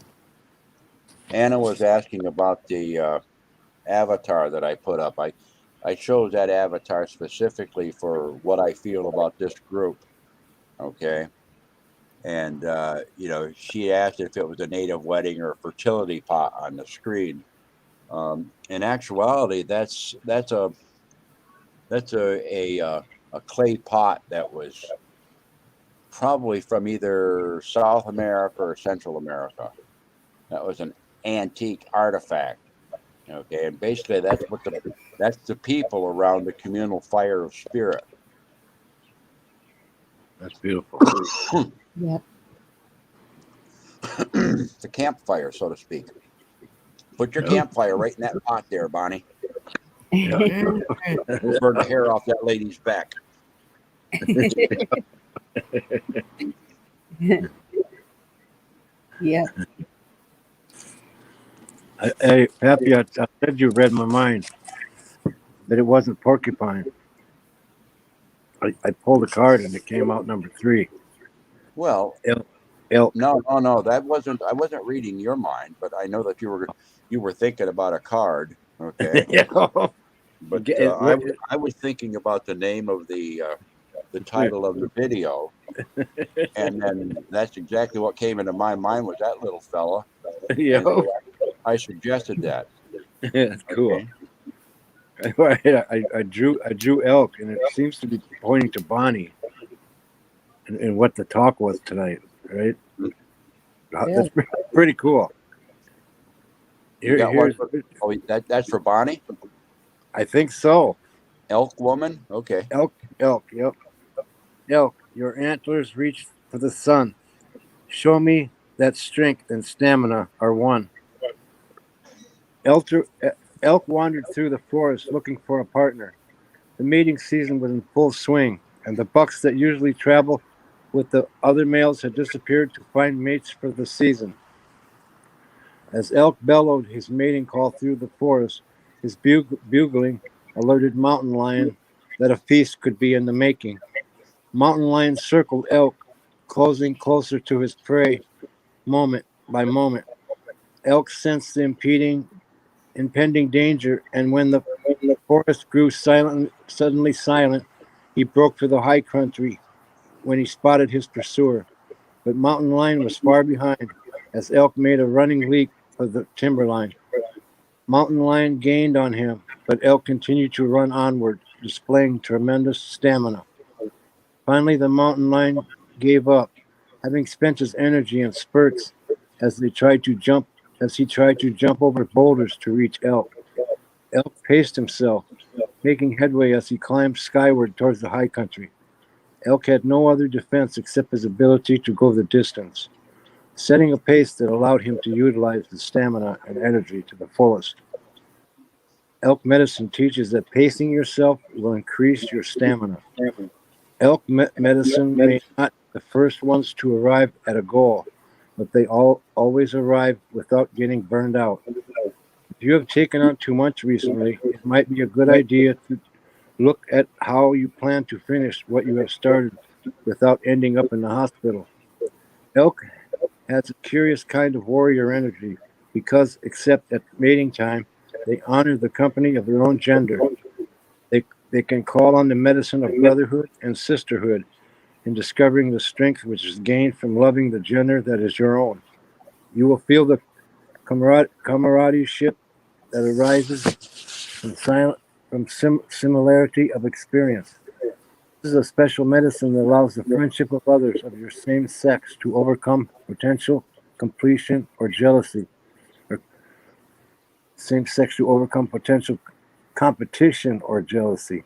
Anna was asking about the avatar that I put up. I chose that avatar specifically for what I feel about this group. Okay. And, you know, she asked if it was a native wedding or a fertility pot on the screen. In actuality, that's a clay pot that was probably from either South America or Central America. That was an antique artifact. Okay, and basically that's the people around the communal fire of spirit. That's beautiful. Yep. The campfire, so to speak. Put your campfire right in that pot there, Bonnie. Yeah. Mm. Burn the hair off that lady's back. Yep. Hey, Pappy, I said you read my mind, that it wasn't porcupine. I pulled a card and it came out number 3. Well, Elk. no, that wasn't. I wasn't reading your mind, but I know that you were thinking about a card. Okay, but I was thinking about the name of the title of the video, and then that's exactly what came into my mind was that little fella. Yeah, And so I suggested that. that's cool. Okay. I drew elk, and it seems to be pointing to Bonnie, and what the talk was tonight, right? That's pretty cool. You got one for, that's for Bonnie? I think so. Elk woman? Okay. Elk, yep. Elk, your antlers reach for the sun. Show me that strength and stamina are one. Elk wandered through the forest looking for a partner. The mating season was in full swing, and the bucks that usually travel with the other males had disappeared to find mates for the season. As Elk bellowed his mating call through the forest, his bugling alerted Mountain Lion that a feast could be in the making. Mountain Lion circled Elk, closing closer to his prey moment by moment. Elk sensed the impending danger, and when the forest grew suddenly silent, he broke for the high country when he spotted his pursuer. But Mountain Lion was far behind as Elk made a running leap for the timberline. Mountain Lion gained on him, but Elk continued to run onward, displaying tremendous stamina. Finally, the Mountain Lion gave up, having spent his energy in spurts as he tried to jump over boulders to reach Elk. Elk paced himself, making headway as he climbed skyward towards the high country. Elk had no other defense except his ability to go the distance, setting a pace that allowed him to utilize his stamina and energy to the fullest. Elk medicine teaches that pacing yourself will increase your stamina. Elk medicine may not be the first ones to arrive at a goal, but they always arrive without getting burned out. If you have taken on too much recently, it might be a good idea Look at how you plan to finish what you have started without ending up in the hospital. Elk has a curious kind of warrior energy because, except at mating time, they honor the company of their own gender. They can call on the medicine of brotherhood and sisterhood in discovering the strength which is gained from loving the gender that is your own. You will feel the comradeship that arises from similarity of experience. This is a special medicine that allows the friendship of others of your same sex to overcome potential completion or jealousy, or same sex to overcome potential competition or jealousy.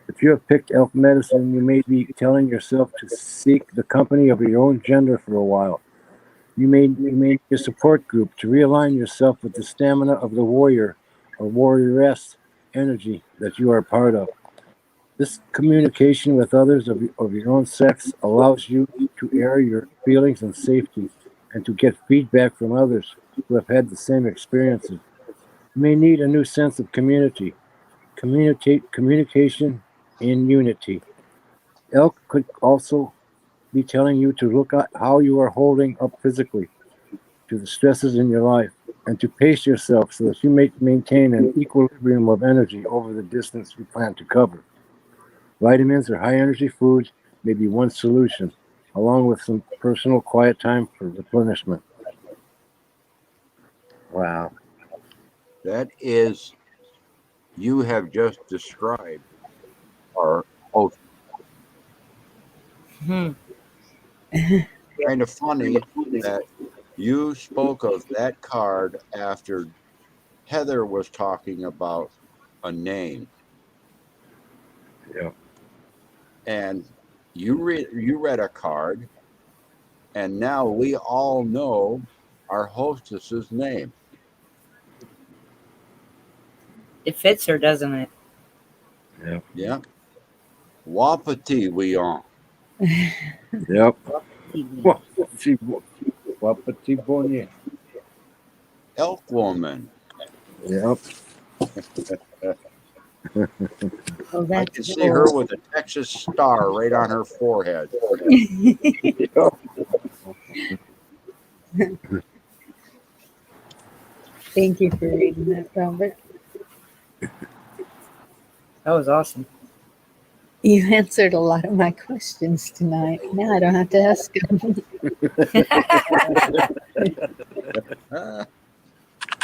If you have picked elk medicine, you may be telling yourself to seek the company of your own gender for a while. You may need a support group to realign yourself with the stamina of the warrior or warrioress energy that you are part of. This communication with others of your own sex allows you to air your feelings in safety and to get feedback from others who have had the same experiences. You may need a new sense of communication in unity. Elk could also be telling you to look at how you are holding up physically to the stresses in your life and to pace yourself so that you may maintain an equilibrium of energy over the distance you plan to cover. Vitamins or high energy foods may be one solution, along with some personal quiet time for replenishment. Wow. That is, you have just described our host. Hmm. Kind of funny that you spoke of that card after Heather was talking about a name, Yeah. and you read a card, and now we all know our hostess's name. It fits her, doesn't it? Yeah. Yeah, Wapiti Wion. Yep. Wapiti Bonnie. Elk Woman. Yep. Oh, I that's can see her cool. with a Texas star right on her forehead. Yep. Thank you for reading that, Robert. That was awesome. You answered a lot of my questions tonight. Now I don't have to ask them. Ah,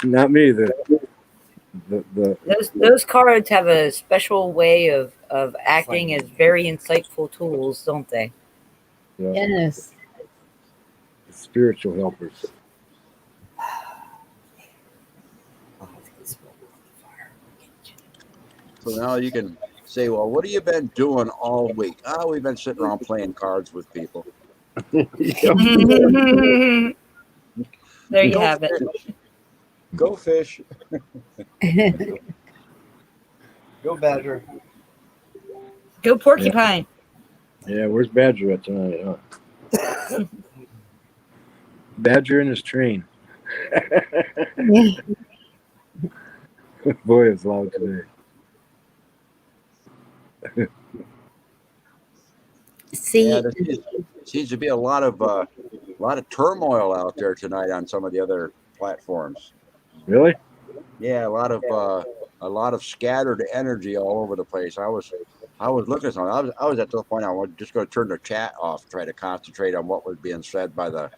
Not me. The Those cards have a special way of acting as very insightful tools, don't they? Yes. spiritual helpers. so now you can say, well, what have you been doing all week? Oh, we've been sitting around playing cards with people. Yep. There you Go have it. fish. Go fish. Go Badger. Go porcupine. Yeah, where's Badger at tonight? Huh? Badger in his train. Boy, it's loud today. See, Yeah, there seems to be a lot of turmoil out there tonight on some of the other platforms. Really? Yeah, a lot of scattered energy all over the place. I was looking at something. I was at the point I was just going to turn the chat off, try to concentrate on what was being said by the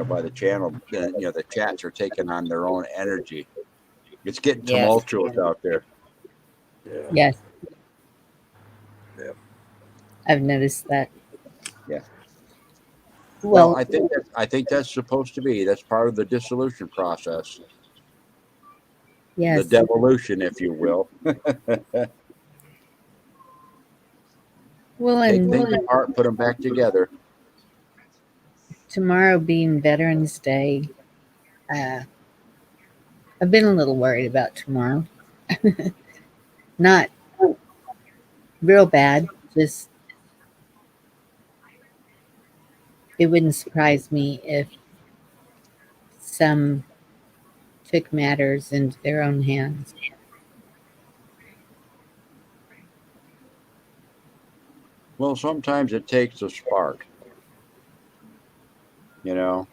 by the channel. The chats are taking on their own energy. It's getting Yes. tumultuous out there. Yeah. yes. Yeah. I've noticed that. Yeah. Well, I think that's supposed to be. That's part of the dissolution process, yes. the devolution, if you will. Well, Take and things apart, put them back together. tomorrow being Veterans Day, I've been a little worried about tomorrow. Not real bad, just it wouldn't surprise me if some took matters into their own hands. Well, sometimes it takes a spark, you know,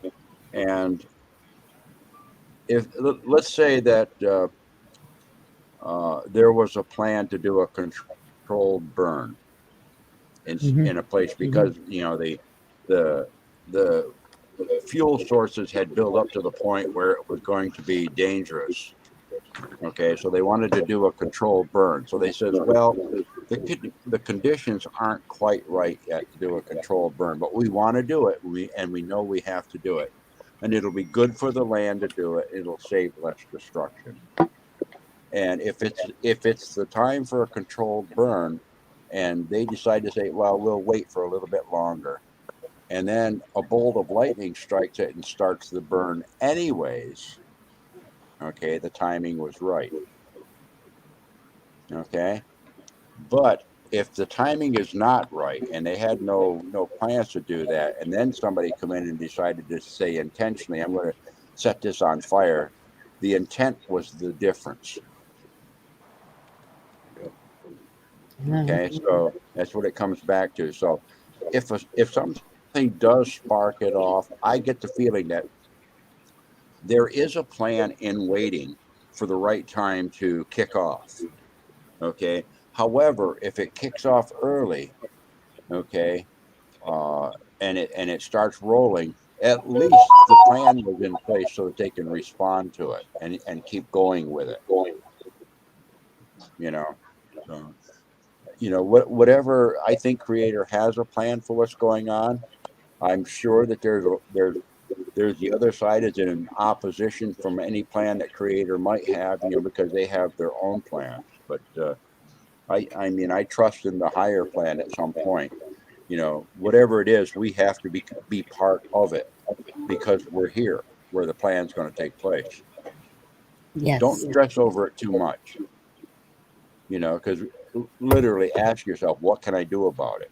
and if let's say that there was a plan to do a controlled burn Mhm. in a place because the the fuel sources had built up to the point where it was going to be dangerous. Okay, so they wanted to do a controlled burn. So they says, well, the conditions aren't quite right yet to do a controlled burn, but we want to do it. We know we have to do it, and it'll be good for the land to do it. It'll save less destruction. And if it's the time for a controlled burn, and they decide to say, well, we'll wait for a little bit longer, and then a bolt of lightning strikes it and starts the burn anyways, okay, the timing was right. Okay, but if the timing is not right and they had no plans to do that, and then somebody come in and decided to say intentionally, I'm going to set this on fire, the intent was the difference. Okay, so that's what it comes back to. So if something does spark it off, I get the feeling that there is a plan in waiting for the right time to kick off. Okay. However, if it kicks off early, okay, uh, and it starts rolling, at least the plan was in place so that they can respond to it and keep going with it. You know, so, whatever, I think Creator has a plan for what's going on. I'm sure that there's the other side is in opposition from any plan that Creator might have, because they have their own plans. But I mean, I trust in the higher plan at some point. Whatever it is, we have to be part of it because we're here where the plan's going to take place. Don't Yes. stress over it too much, because literally ask yourself, what can I do about it?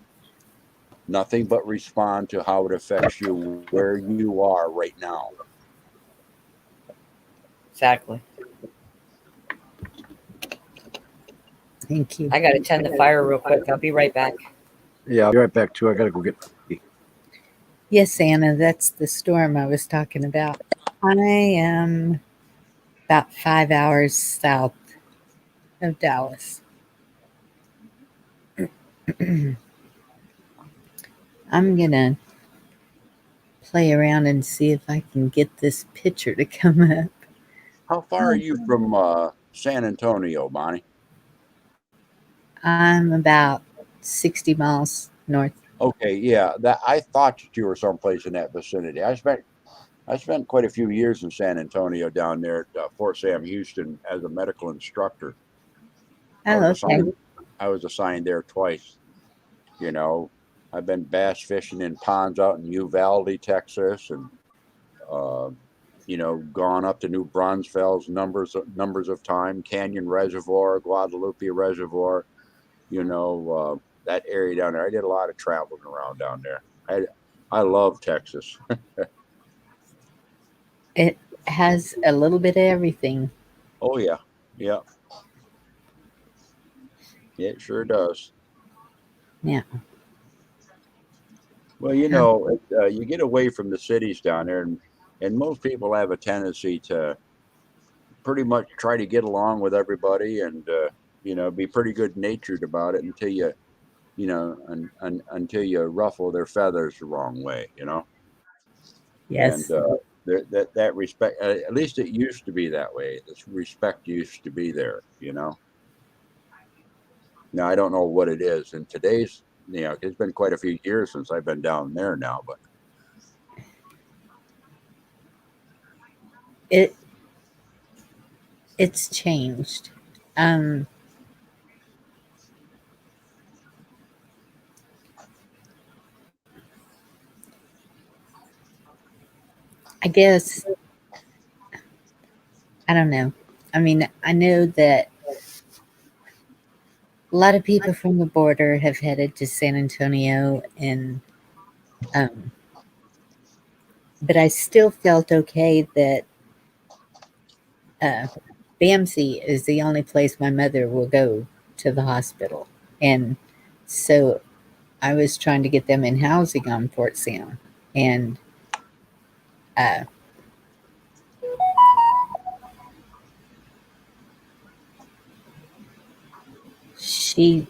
Nothing but respond to how it affects you where you are right now. Exactly. Thank you. I got to tend the fire real quick. I'll be right back. Yeah, I'll be right back too. I gotta go get. Yes, Anna, that's the storm I was talking about. I am about 5 hours south of Dallas. I'm gonna play around and see if I can get this picture to come up. How far are you from San Antonio, Bonnie? I'm about 60 miles north. Okay, yeah, that I thought that you were someplace in that vicinity. I spent quite a few years in San Antonio down there at Fort Sam Houston as a medical instructor. I Oh, was okay. assigned I was assigned there twice. You know, I've been bass fishing in ponds out in Uvalde, Texas, and uh, gone up to New Braunfels numbers of time, Canyon Reservoir, Guadalupe Reservoir. That area down there. I did a lot of traveling around down there. I love Texas. It has a little bit of everything. Oh yeah, yeah, it sure does. Yeah. Well, you get away from the cities down there, and most people have a tendency to pretty much try to get along with everybody and be pretty good natured about it until until you ruffle their feathers the wrong way. And Yes. that respect, at least it used to be that way. This respect used to be there. Now I don't know what it is in today's. It's been quite a few years since I've been down there now, but It it's changed. Um I guess I don't know. I mean, I know that a lot of people from the border have headed to San Antonio and um but I still felt okay that uh BAMC is the only place my mother will go to the hospital. And so I was trying to get them in housing on Fort Sam, and uh, she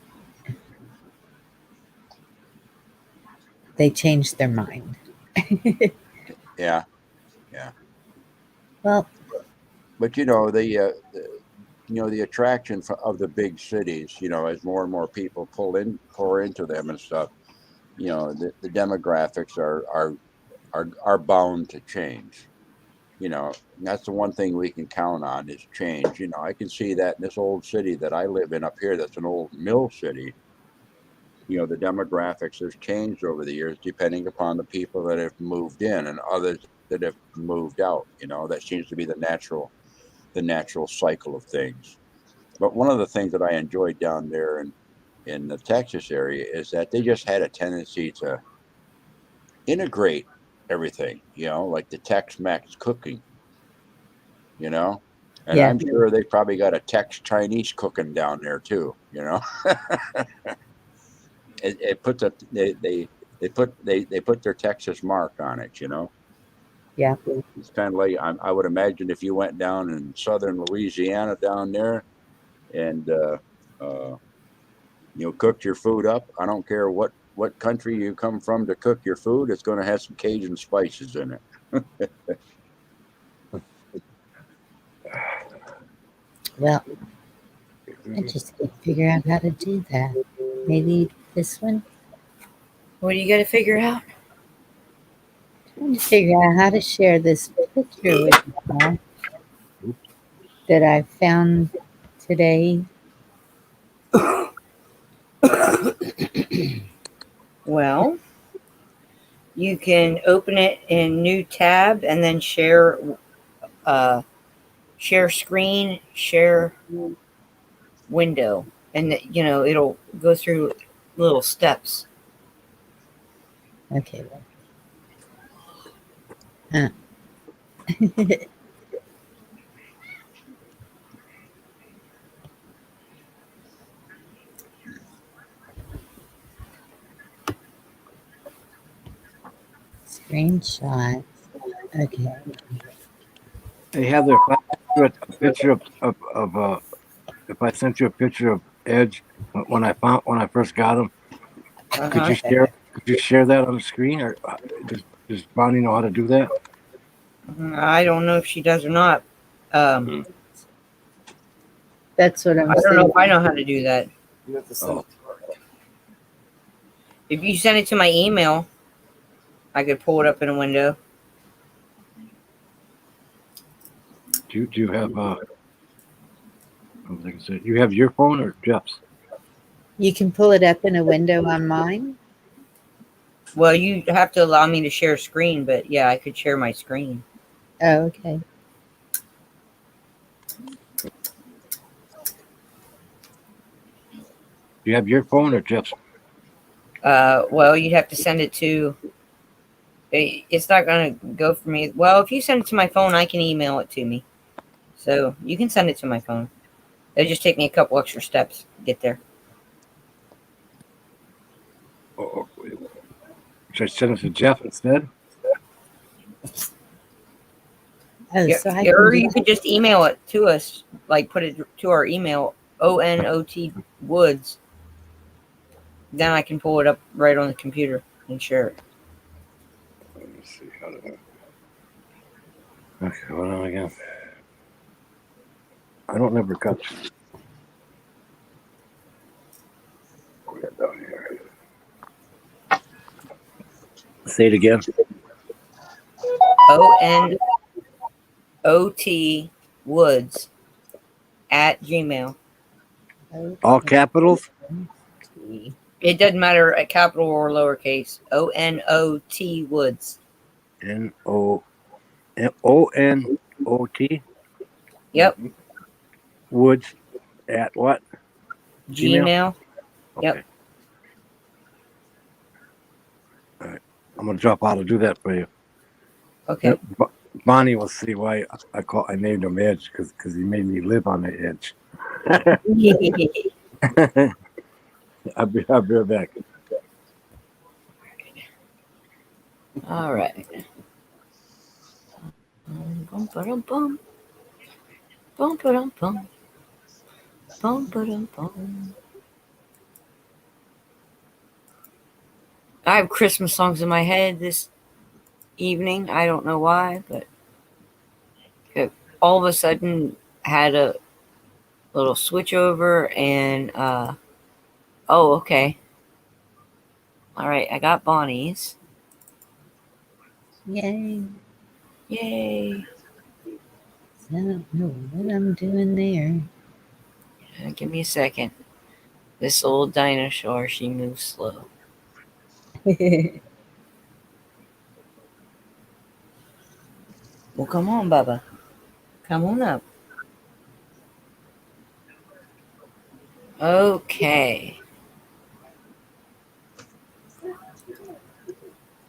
they changed their mind. Yeah. Well, But you know the attraction of the big cities, as more and more people pour into them and stuff, the demographics are bound to change. That's the one thing we can count on is change. I can see that in this old city that I live in up here, that's an old mill city. The demographics has changed over the years depending upon the people that have moved in and others that have moved out. That seems to be the natural cycle of things. But one of the things that I enjoyed down there in the Texas area is that they just had a tendency to integrate everything, like the Tex-Mex cooking, and yeah, I'm sure they probably got a Tex Chinese cooking down there too, it puts a they put their Texas mark on it, yeah. It's kind of like I would imagine if you went down in southern Louisiana down there and cooked your food up. I don't care what country you come from to cook your food. It's going to have some Cajun spices in it. Well, I just can't figure out how to do that. Maybe this one. What do you got to figure out? Trying to figure out how to share this picture with you all that I found today. Well, you can open it in new tab and then share screen, share window, and it'll go through little steps. Okay. Well. Screenshot. Okay. Hey Heather, if I sent you a picture of if I sent you a picture of Edge when I first got him, could you share that on the screen, or does Bonnie know how to do that? I don't know if she does or not. That's what I'm I don't saying. know if I know how to do that. You have to send it to her. If you send it to my email, I could pull it up in a window. Do you have like I said, you have your phone or Jeff's? You can pull it up in a window on mine. Well, you have to allow me to share screen, but yeah, I could share my screen. Oh, okay. Do you have your phone or Jeff's? Well, you'd have to send it to. It's not going to go for me. Well, if you send it to my phone, I can email it to me. So you can send it to my phone. It'll just take me a couple extra steps to get there. Should I send it to Jeff instead? Oh, Yeah, so I or can you could just email it to us, like put it to our email, ONOT Woods. Then I can pull it up right on the computer and share it. Let me see how to. Okay, hold on again. I don't never cut. We got down here. Say it again. ONOT Woods at Gmail. All capitals. It doesn't matter a capital or lowercase. ONOT Woods. ONOT. Yep. Woods at what? Gmail. Yep. Okay. All right. I'm gonna drop out to do that for you. Okay. Yep. Bonnie will see why I named him Edge because he made me live on the edge. I'll be right back. All right. Bum, ba-dum, bum. Bum, ba-dum, bum. Bum, ba-dum, bum. I have Christmas songs in my head this evening. I don't know why, but it all of a sudden had a little switch over and oh, okay. All right, I got Bonnie's. Yay. Yay. I don't know what I'm doing there. Give me a second. This old dinosaur, she moves slow. Well, come on, Bubba. Come on up. Okay.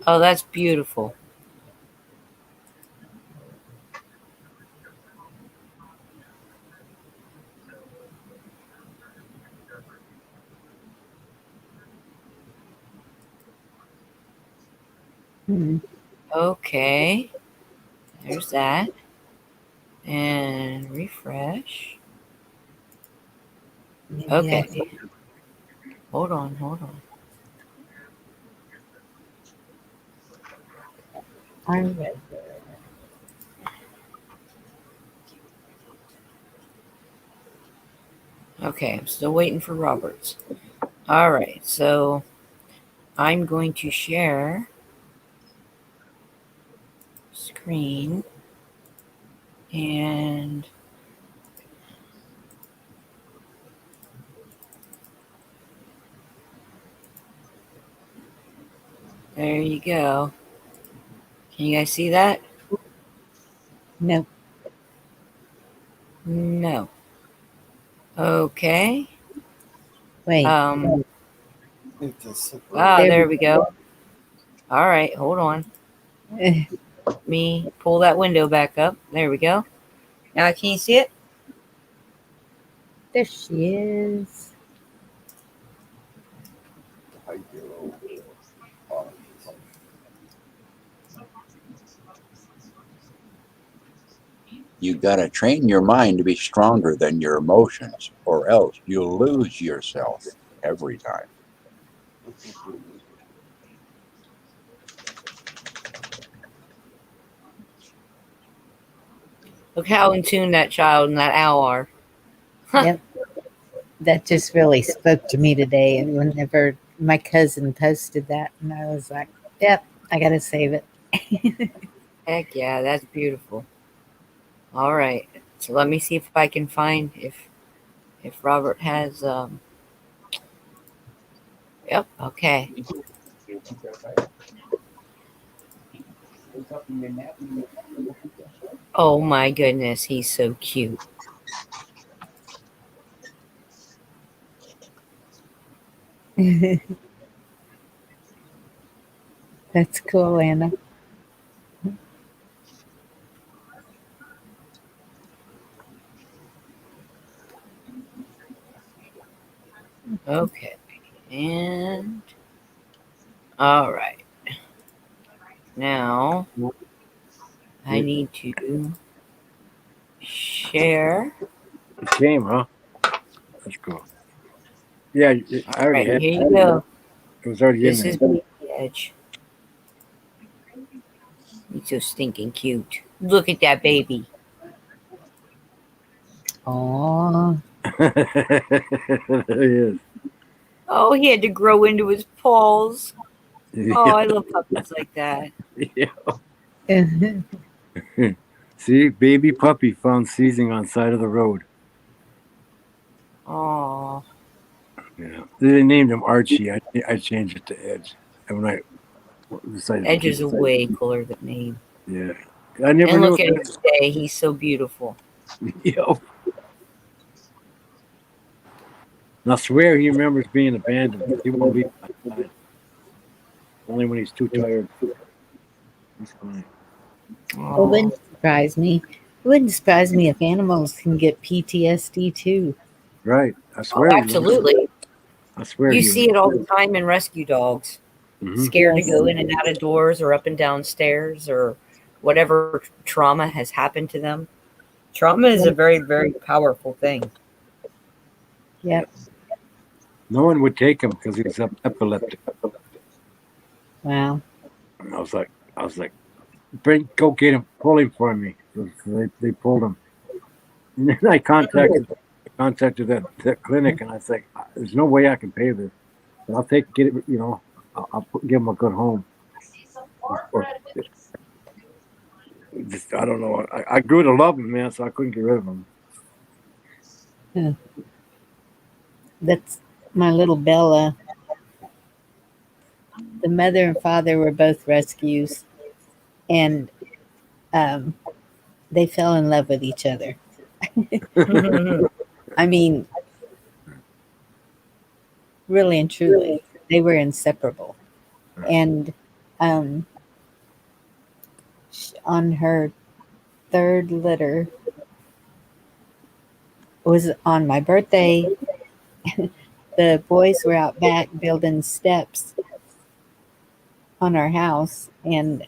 Oh, that's beautiful. Hmm. Okay. There's that. And refresh. Maybe Okay. Hold on, hold on. I read Okay, I'm still waiting for Roberts. All right, so I'm going to share screen and there you go. Can you guys see that? no. No. Okay. Wait. There we go. All right, hold on. Me pull that window back up. There we go. Now can you see it? There she is. You got to train your mind to be stronger than your emotions, or else you'll lose yourself every time. Look how in tune that child and that owl are. Yep. That just really spoke to me today. And whenever my cousin posted that, and I was like, yep, I got to save it. Heck yeah, that's beautiful. All right, so let me see if I can find if Robert has. Yep. Okay. Oh my goodness, he's so cute. That's cool, Anna. Okay, and all right. Now I need to share. Shame, huh? That's cool. Yeah, I All already right, had here you go. it. Was already This in is there. Baby Edge. He's so stinking cute. Look at that baby. Oh, There he is. Oh, he had to grow into his paws. Oh, Yeah. I love puppies like that. See, baby puppy found seizing on side of the road. Oh, Yeah, they named him Archie. I changed it to Edge. And when I decided Edge to is a keep it, way cooler than name. yeah, I never And knew. look at him today. He's so beautiful. Yep. And I swear he remembers being abandoned. He won't leave my side. Only when he's too tired. He's fine. it Oh, wouldn't surprise me. It wouldn't surprise me if animals can get PTSD too. Right. I oh swear. absolutely. I swear You he see it all the time in rescue dogs. Mhm. scared Yes. to go in and out of doors or up and down stairs or whatever trauma has happened to them. Trauma is a very, very powerful thing. Yep. No one would take him because he was epileptic. Wow. And I was like, go get him, pull him for me. So they pulled him. And then I contacted that clinic, and I was like, there's no way I can pay this, but I'll get it. Give him a good home. Or just I don't know. I grew to love him, man, so I couldn't get rid of him. That's my little Bella. The mother and father were both rescues, and they fell in love with each other. I mean, really and truly, they were inseparable. And on her third litter was on my birthday. The boys were out back building steps on our house, and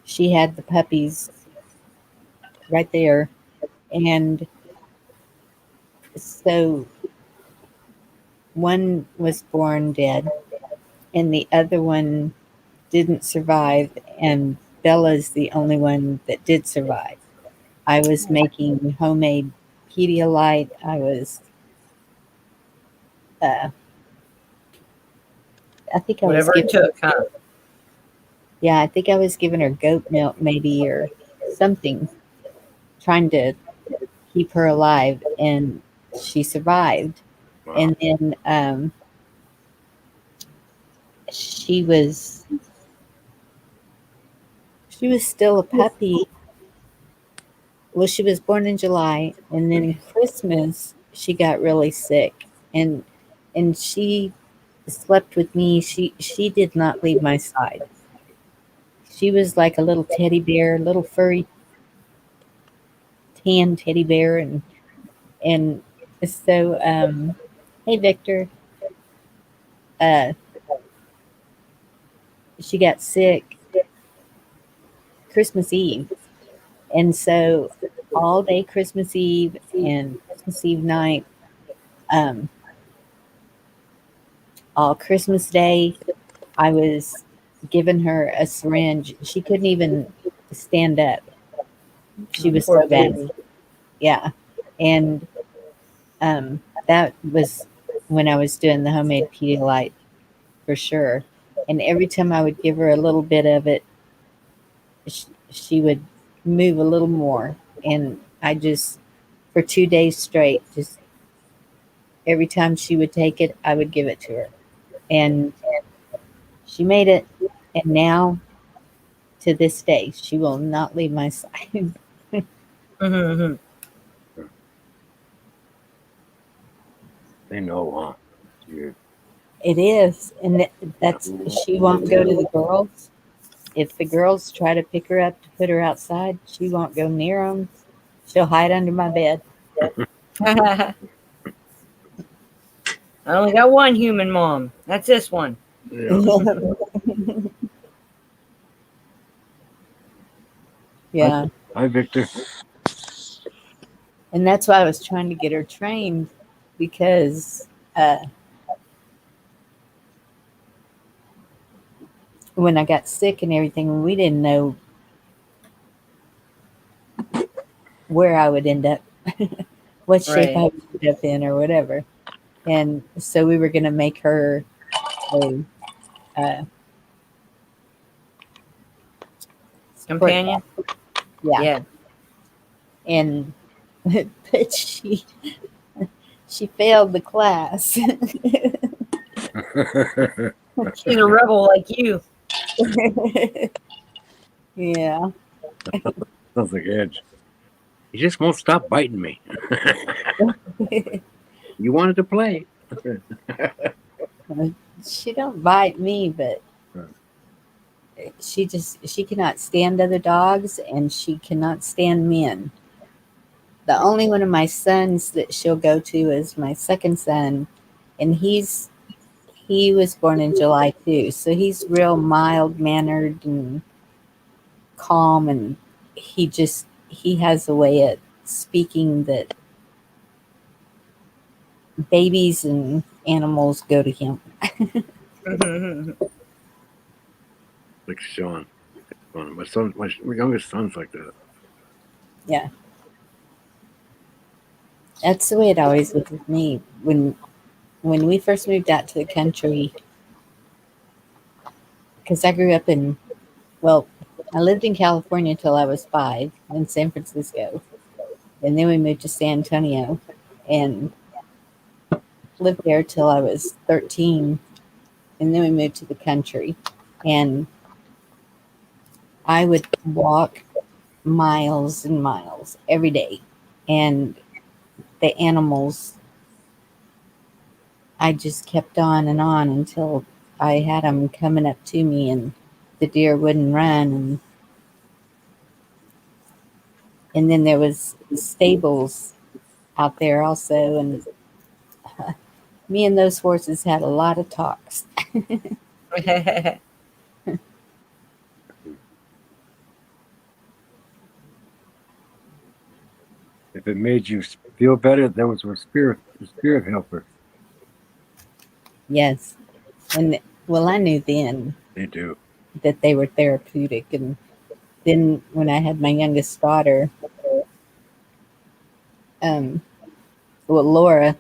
she had the puppies right there. And so one was born dead, and the other one didn't survive, and Bella's the only one that did survive. I was making homemade Pedialyte. I think I was Whatever it giving, took, huh? yeah, I think I was giving her goat milk maybe or something, trying to keep her alive, and she survived. Wow. And then she was still a puppy. Well, she was born in July, and then in Christmas she got really sick, and she slept with me. She did not leave my side. She was like a little teddy bear, little furry tan teddy bear, and so hey Victor, she got sick Christmas Eve, and so all day Christmas Eve and Christmas Eve night, all Christmas Day, I was giving her a syringe. She couldn't even stand up. She was Poor so bad. baby. Yeah. And that was when I was doing the homemade Pedialyte for sure. And every time I would give her a little bit of it, she would move a little more. And I just, for 2 days straight, just every time she would take it, I would give it to her. And she made it. And now, to this day, she will not leave my side. Mm-hmm. They know, huh? Weird. It is. And that's, she won't go to the girls. If the girls try to pick her up to put her outside, she won't go near them. She'll hide under my bed. I only got one human mom. That's this one. Yeah. Yeah. Hi, Victor. And that's why I was trying to get her trained, because when I got sick and everything, we didn't know where I would end up, what shape I Right. would end up in or whatever. And so we were going to make her a Companion? yeah. Yeah. And but she failed the class. She's a rebel like you. Yeah. Sounds like Edge. He just won't stop biting me. You wanted to play. She don't bite me, but she cannot stand other dogs, and she cannot stand men. The only one of my sons that she'll go to is my second son, and he's he was born in July too, so he's real mild mannered and calm, and he has a way of speaking that babies and animals go to him. Like Sean. My youngest son's like that. Yeah. That's the way it always was with me. When we first moved out to the country, because I grew up I lived in California till I was 5 in San Francisco. And then we moved to San Antonio and lived there till I was 13. And then we moved to the country. And I would walk miles and miles every day. And the animals, I just kept on and on until I had them coming up to me, and the deer wouldn't run. And then there was stables out there also, and me and those horses had a lot of talks. If it made you feel better, that was a spirit helper. Yes. And I knew then They do. that they were therapeutic. And then when I had my youngest daughter, Laura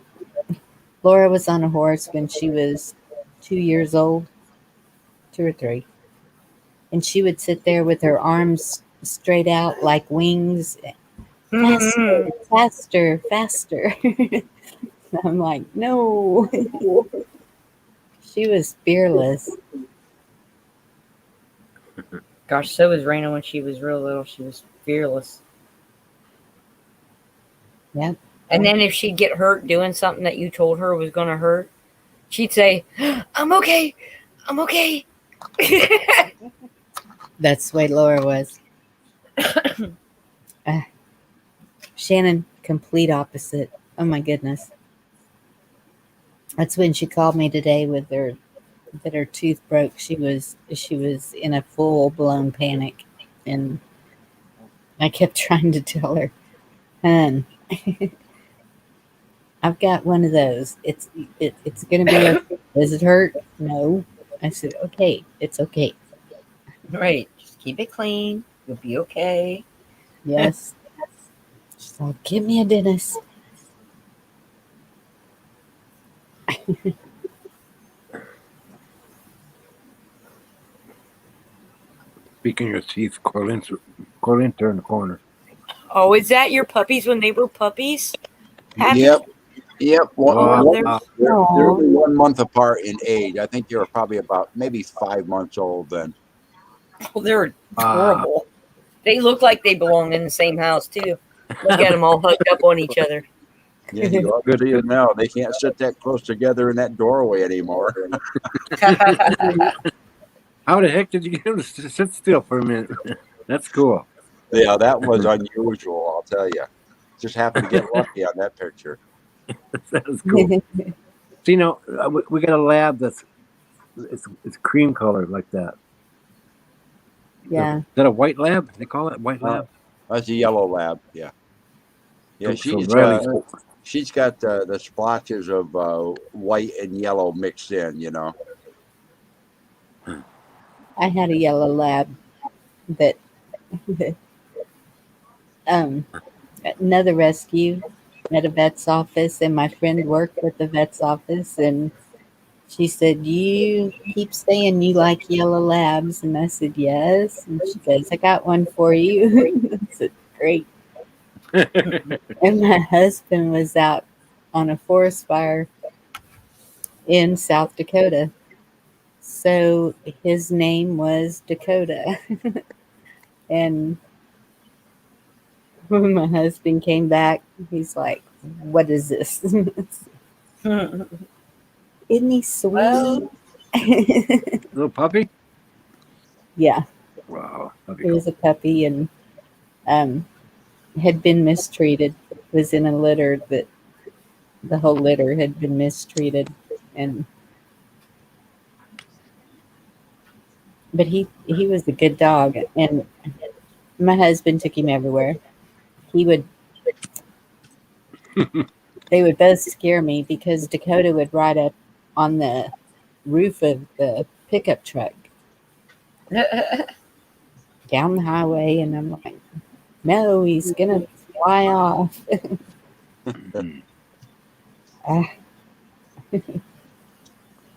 was on a horse when she was 2 years old, 2 or 3. And she would sit there with her arms straight out like wings. Faster, faster, faster. I'm like, no. She was fearless. Gosh, so was Raina when she was real little. She was fearless. Yep. And then if she'd get hurt doing something that you told her was going to hurt, she'd say, I'm okay. I'm okay. That's the way Laura was. Shannon, complete opposite. Oh my goodness. That's when she called me today with that her tooth broke. She was in a full blown panic, and I kept trying to tell her, "Hun, I've got one of those. It's gonna be okay. Does it hurt? No." I said, "Okay, it's okay." Right. Just keep it clean. You'll be okay. Yes. She's like, "Give me a dentist." Speaking of your teeth, Corlin turned the corner. Oh, is that your puppies when they were puppies? Happy? Yep. Oh, They're only 1 month apart in age. I think they were probably about maybe 5 months old then. Oh, they're adorable. They look like they belong in the same house, too. Look at them all hugged up on each other. Yeah, you ought to see them now. They can't sit that close together in that doorway anymore. How the heck did you get him to sit still for a minute? That's cool. Yeah, that was unusual, I'll tell you. Just happened to get lucky on that picture. That was cool. See, now we got a lab that's it's cream colored like that. Yeah. Is that a white lab? They call it white lab. That's a yellow lab, yeah. Yeah, So she's got the splotches of white and yellow mixed in, you know. I had a yellow lab that another rescue at a vet's office, and my friend worked at the vet's office, and she said, "You keep saying you like yellow labs," and I said, "Yes," and she goes, "I got one for you." I said, "Great." And my husband was out on a forest fire in South Dakota, so his name was Dakota. And when my husband came back, he's like, "What is this?" Isn't he sweet? Well, Little puppy? Yeah, Wow. he was a puppy and had been mistreated. Was in a litter that the whole litter had been mistreated, and but he was a good dog, and my husband took him everywhere. He would they would both scare me because Dakota would ride up on the roof of the pickup truck down the highway, and I'm like, no, he's gonna fly off. Ah,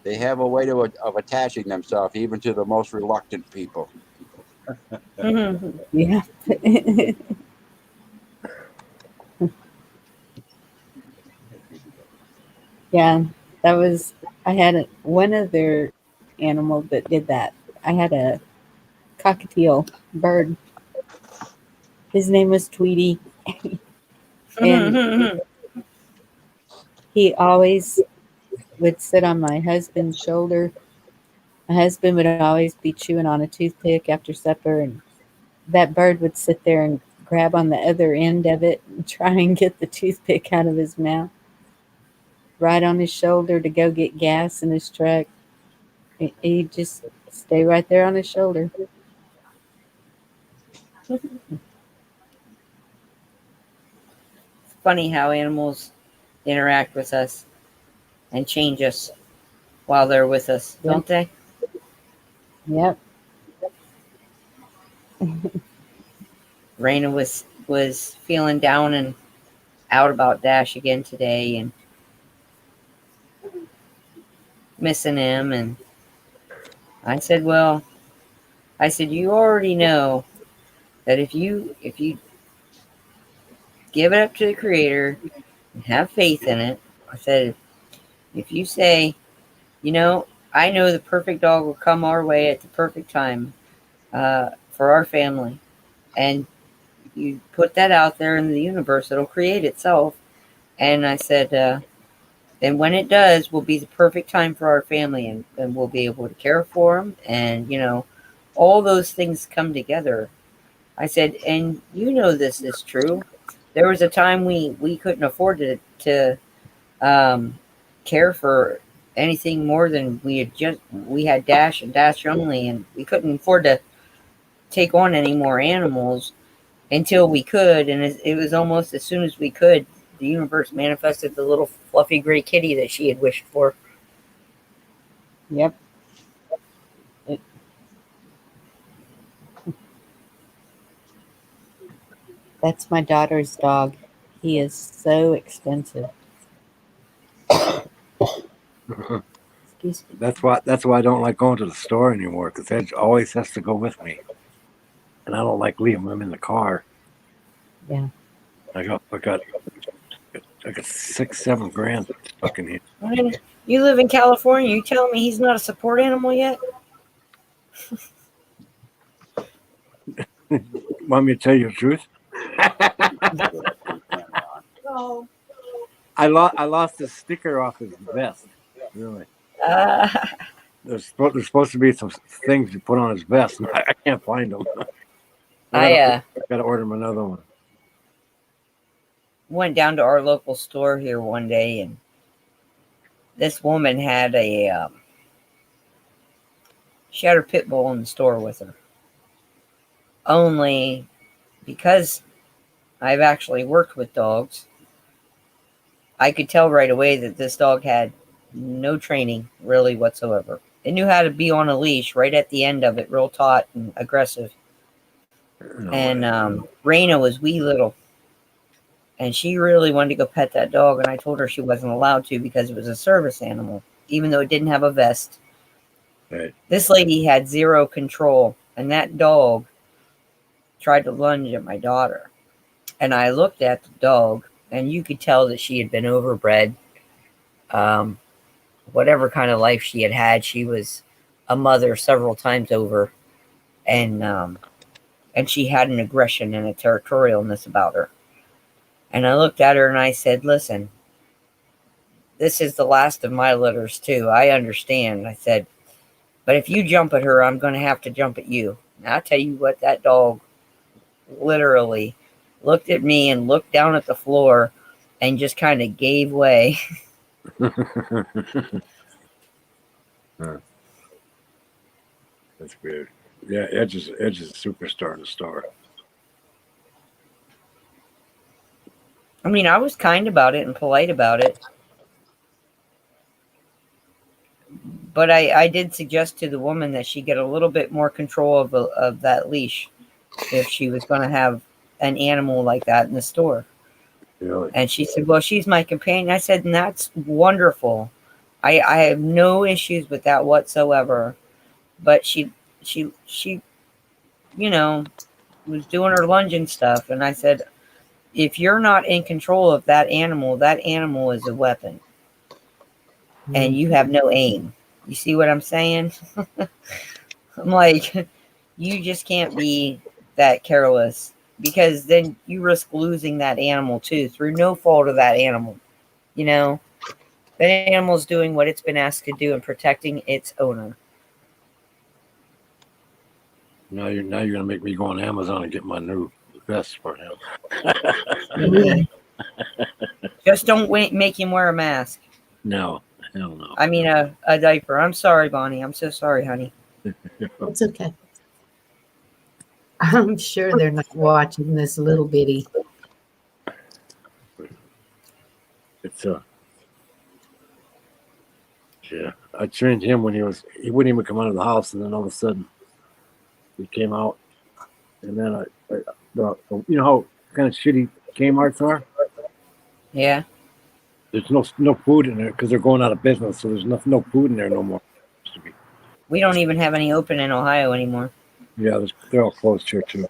They have a way of attaching themselves even to the most reluctant people. yeah. Yeah, that was. I had one other animal that did that. I had a cockatiel bird. His name was Tweety, and he always would sit on my husband's shoulder. My husband would always be chewing on a toothpick after supper, and that bird would sit there and grab on the other end of it and try and get the toothpick out of his mouth, right on his shoulder to go get gas in his truck. He'd just stay right there on his shoulder. Funny how animals interact with us and change us while they're with us, don't they? Yep. Raina was feeling down and out about Dash again today and missing him, and I said, you already know that if you give it up to the Creator and have faith in it, I said, if you say, I know the perfect dog will come our way at the perfect time for our family, and you put that out there in the universe, it'll create itself. And I said, then when it does, will be the perfect time for our family, and we'll be able to care for them, and all those things come together. I said, and this is true. There was a time we couldn't afford to care for anything more than we had Dash and Dash only, and we couldn't afford to take on any more animals until we could. And it was almost as soon as we could, the universe manifested the little fluffy gray kitty that she had wished for. Yep. That's my daughter's dog. He is so expensive. Excuse me. That's why I don't like going to the store anymore, because Edge always has to go with me, and I don't like leaving him in the car. Yeah. I got 6-7 grand stuck in here. When you live in California, you telling me he's not a support animal yet? Want me to tell you the truth? No. I lost the sticker off his vest. Really. There's supposed to be some things you put on his vest. I can't find them. I gotta order him another one. Went down to our local store here one day, and this woman had she had her pit bull in the store with her. Only because I've actually worked with dogs, I could tell right away that this dog had no training really whatsoever. It knew how to be on a leash right at the end of it, real taut and aggressive. And Raina was wee little, and she really wanted to go pet that dog, and I told her she wasn't allowed to because it was a service animal, even though it didn't have a vest. Right. This lady had zero control, and that dog tried to lunge at my daughter. And I looked at the dog, and you could tell that she had been overbred. Whatever kind of life she had, she was a mother several times over, and she had an aggression and a territorialness about her. And I looked at her and I said, listen, this is the last of my litters too. I understand. I said, but if you jump at her, I'm going to have to jump at you. And I'll tell you what, that dog literally looked at me and looked down at the floor and just kind of gave way. That's weird. Yeah, Edge is a superstar in the store. I mean, I was kind about it and polite about it. But I did suggest to the woman that she get a little bit more control of that leash if she was going to have an animal like that in the store. Really? And she said, well, she's my companion. I said, and that's wonderful. I have no issues with that whatsoever. But she, you know, was doing her lunge and stuff. And I said, if you're not in control of that animal is a weapon. And you have no aim. You see what I'm saying? I'm like, you just can't be that careless, because then you risk losing that animal too through no fault of that animal. You know, that animal's doing what it's been asked to do and protecting its owner. Now you're gonna make me go on Amazon and get my new vest for him. Just don't make him wear a mask. No, hell no. I mean, a diaper. I'm sorry, Bonnie. I'm so sorry, honey. It's okay. I'm sure they're not watching this little bitty. It's yeah. I trained him when he wouldn't even come out of the house, and then all of a sudden he came out, and then you know how kind of shitty Kmart's are. Yeah. There's no food in there because they're going out of business, so there's no food in there no more. We don't even have any open in Ohio anymore. Yeah, they're all closed here too.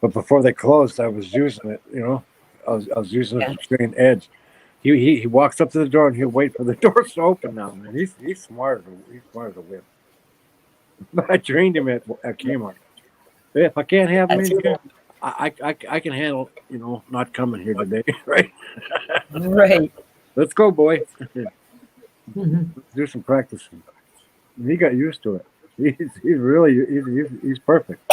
But before they closed, I was using it. You know, I was using it to train Edge. He walks up to the door and he'll wait for the doors to open now. Man, he's smart. He's smart to whip. But I trained him at Kmart. If I can't have him in here, I can handle, you know, not coming here today, right? Right. Let's go, boy. Let's do some practicing. And he got used to it. He's perfect.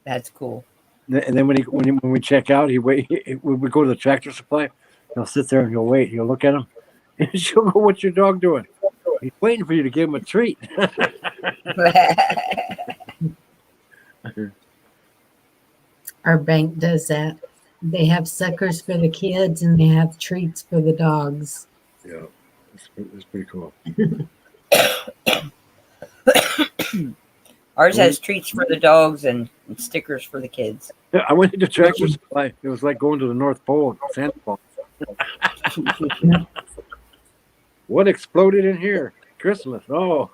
That's cool. And then when we check out, when we go to the Tractor Supply, he'll sit there and he'll wait. He'll look at him, and she'll go, "What's your dog doing?" He's waiting for you to give him a treat. Our bank does that. They have suckers for the kids and they have treats for the dogs. Yeah, it's pretty cool. Ours has treats for the dogs and stickers for the kids. Yeah, I went into Tractor Supply. It was like going to the North Pole in Santa Claus. What exploded in here? Christmas. Oh.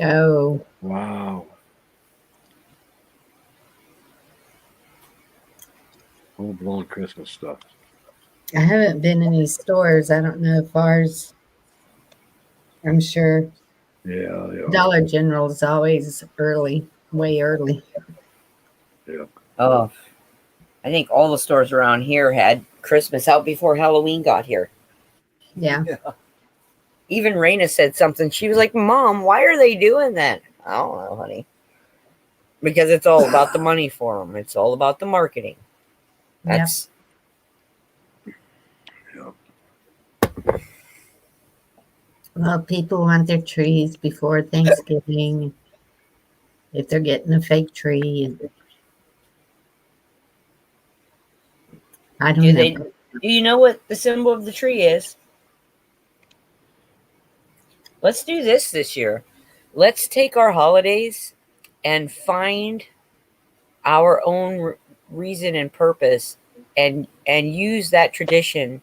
Oh. Wow. Full blown Christmas stuff. I haven't been in any stores. I don't know if ours, I'm sure Yeah. Dollar General is always early, way early. Yeah. Oh, I think all the stores around here had Christmas out before Halloween got here. Yeah. Even Raina said something. She was like, "Mom, why are they doing that?" I don't know, honey. Because it's all about the money for them. It's all about the marketing. That's Well, people want their trees before Thanksgiving. If they're getting a fake tree. I don't know. Do you know what the symbol of the tree is? Let's do this year. Let's take our holidays and find our own reason and purpose and use that tradition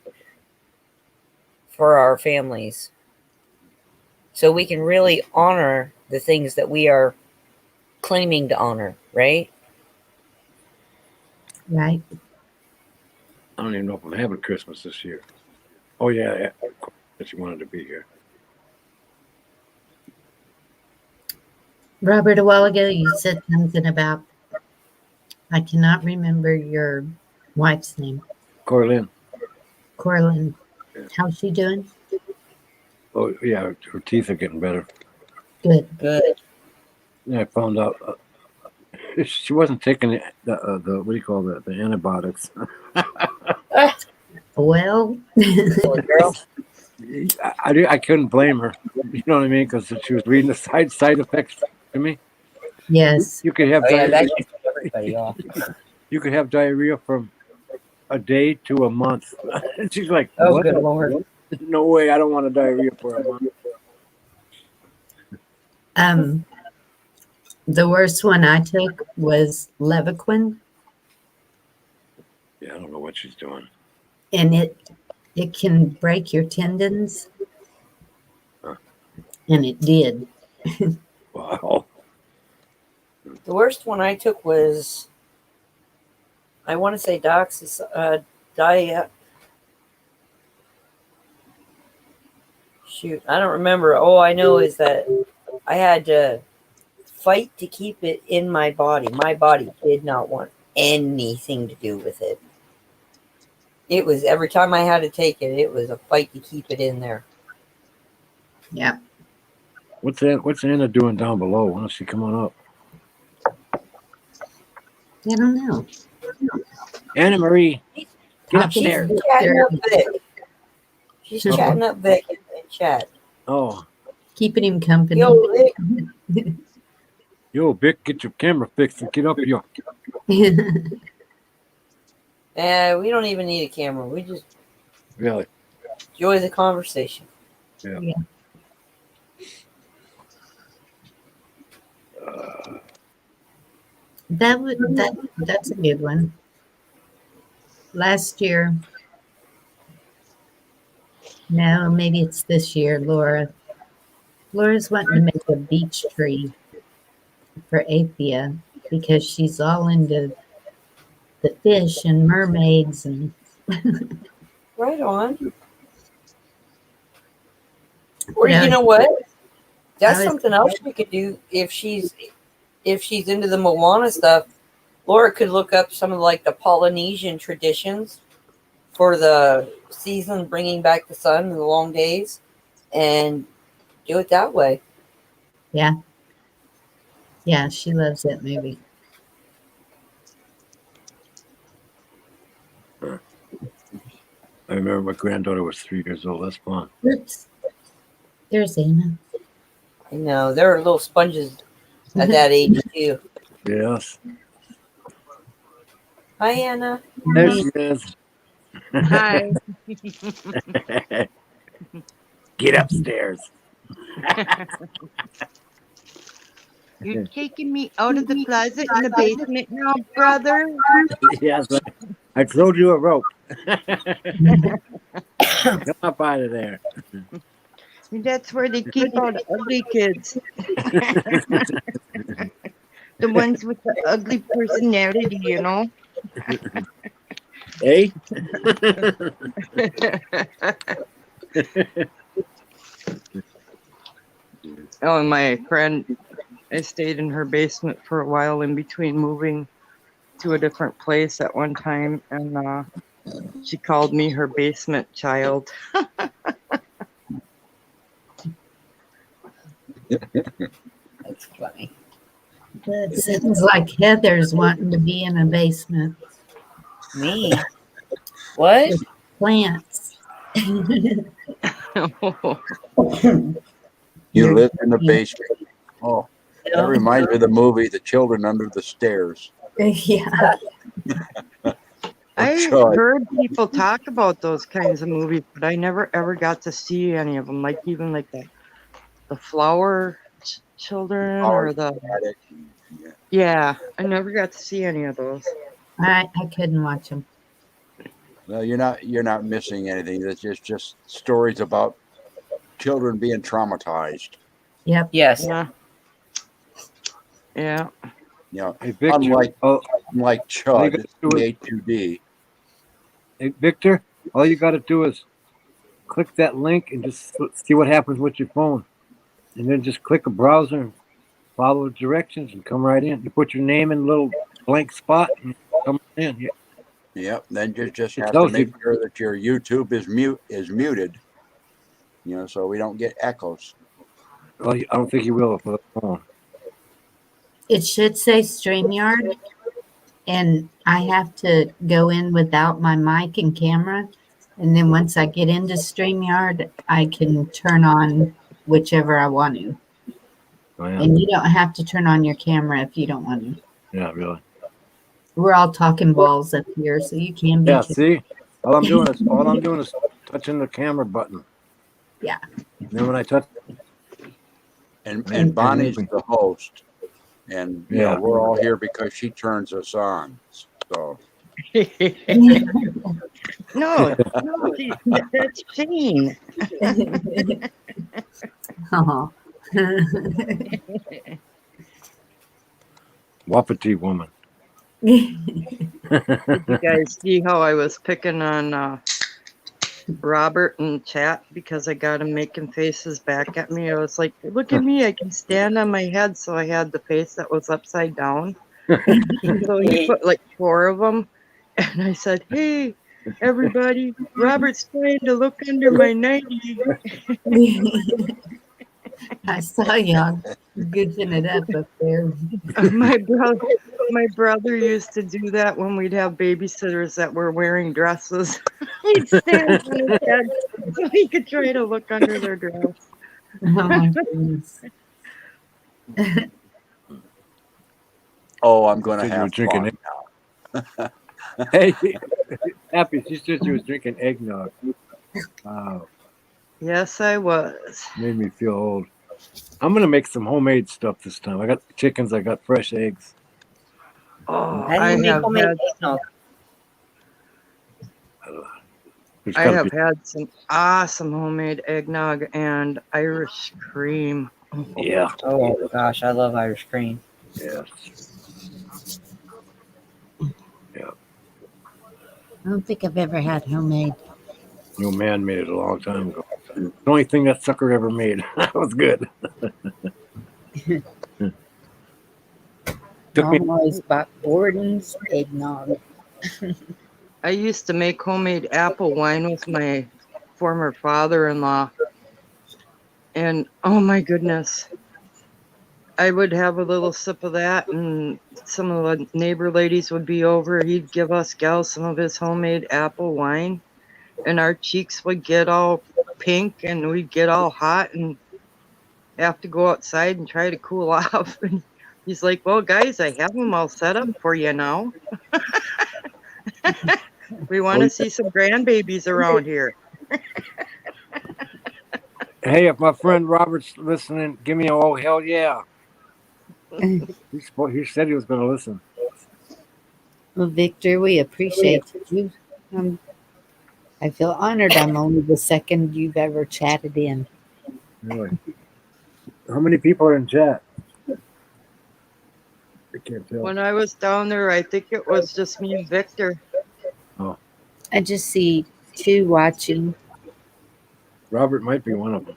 for our families, so we can really honor the things that we are claiming to honor, right? Right. I don't even know if I'm having Christmas this year. Oh, yeah. That you wanted to be here. Robert, a while ago you said something about, I cannot remember your wife's name. Corlin. Corlin. How's she doing? Oh, yeah. Her teeth are getting better. Good. Yeah, I found out she wasn't taking the what do you call that? The antibiotics. Well, Poor girl. I couldn't blame her. You know what I mean? Because she was reading the side effects to me. Yes. You could have Oh yeah, diarrhea. that should put everybody off. You could have diarrhea from a day to a month. She's like, Oh, what? good lord. No way. I don't want a diarrhea for a month. The worst one I took was Levaquin, Yeah, I don't know what she's doing. and it can break your tendons, Huh. and it did. Wow. The worst one I took was, I want to say diet. Shoot, I don't remember. All I know is that I had to fight to keep it in my body. My body did not want anything to do with it. It was every time I had to take it, it was a fight to keep it in there. Yeah. What's Anna doing down below? Why don't she come on up? I don't know. Anna Marie, get Talking upstairs. to Chatting Victor, up Vic. She's chatting up Vic in the chat. Oh, keeping him company. Yo, Vic. yo, Vic, get your camera fixed and get up here. We don't even need a camera. We just Really? enjoy the conversation. Yeah. That's a good one. Last year, no, maybe it's this year, Laura's wanting to make a beach tree for Athea because she's all into the fish and mermaids and Right on. Or Yeah. you know what? That's I was- something else we could do if she's into the Moana stuff. Laura could look up some of like the Polynesian traditions for the season, bringing back the sun and the long days, and do it that way. yeah, she loves that movie. I remember my granddaughter was 3 years old. That's fun. Oops, there's Anna. I know they're little sponges at that age too. Yes. Hi, Anna. There she is. Hi. Get upstairs. You're taking me out of the closet in the basement now, brother? Yes. I told you a rope. Come up out of there. That's where they keep all the ugly kids. The ones with the ugly personality, you know? Hey? Oh, and my friend, I stayed in her basement for a while in between moving to a different place at one time, and she called me her basement child. That's funny. It sounds like Heather's wanting to be in a basement. Me? What? Plants. You live in the basement. Oh, that No. reminds me of the movie The Children Under the Stairs. Yeah. I Chud. heard people talk about those kinds of movies, but I never ever got to see any of them. Like even like the flower children or the Attic. yeah. I never got to see any of those. I couldn't watch them. No, you're not missing anything. It's just stories about children being traumatized. Yep. Yes. Yeah. Yeah. You know, Hey, Victor. Unlike- Oh, like All you Chud, gotta it's do is- A2D. hey, Victor, all you got to do is click that link and just see what happens with your phone. And then just click a browser and follow the directions and come right in. You put your name in a little blank spot and come in. Yeah. Yep. Then you just It have to tells make you- sure that your YouTube is muted. You know, so we don't get echoes. Well, I don't think you will for the phone. It should say StreamYard, and I have to go in without my mic and camera. And then once I get into StreamYard, I can turn on whichever I want to. Oh, yeah. And you don't have to turn on your camera if you don't want to. Yeah, really. We're all talking balls up here, so you can be. Yeah, see? All I'm doing is touching the camera button. Yeah. And then when I touch And Bonnie's moving. the host. And you Yeah. know, we're all here because she turns us on. So No, that's Shane. Oh. Wapiti woman. Did you guys see how I was picking on Robert in chat because I got him making faces back at me? I was like, look at me, I can stand on my head. So I had the face that was upside down. So he put like 4 of them. And I said, hey, everybody, Robert's trying to look under my 90. I saw y'all goofing it up there. My brother used to do that when we'd have babysitters that were wearing dresses. He'd stand on his head so he could try to look under their dress. Oh my goodness. oh, I'm gonna Said you were have drinking fun. Hey, Happy, she said she was drinking eggnog. Wow, Yes, I was. made me feel old. I'm gonna make some homemade stuff this time. I got chickens, I got fresh eggs. Oh, How do I you make have homemade had, eggnog? There's I gotta have be- had some awesome homemade eggnog and Irish cream. Yeah, Oh gosh, I love Irish cream. yeah. I don't think I've ever had homemade. Your man made it a long time ago. The only thing that sucker ever made. That was good. Took me Mom always bought Borden's eggnog. I used to make homemade apple wine with my former father-in-law. And oh my goodness, I would have a little sip of that, and some of the neighbor ladies would be over. He'd give us gals some of his homemade apple wine, and our cheeks would get all pink, and we'd get all hot and have to go outside and try to cool off. And he's like, "Well, guys, I have them all set up for you now. We want to see some grandbabies around here." Hey, if my friend Robert's listening, give me a oh hell yeah. He said he was going to listen. Well, Victor, we appreciate you. I feel honored. I'm only the second you've ever chatted in. Really? How many people are in chat? I can't tell. When I was down there, I think it was just me and Victor. I just see 2 watching. Robert might be one of them.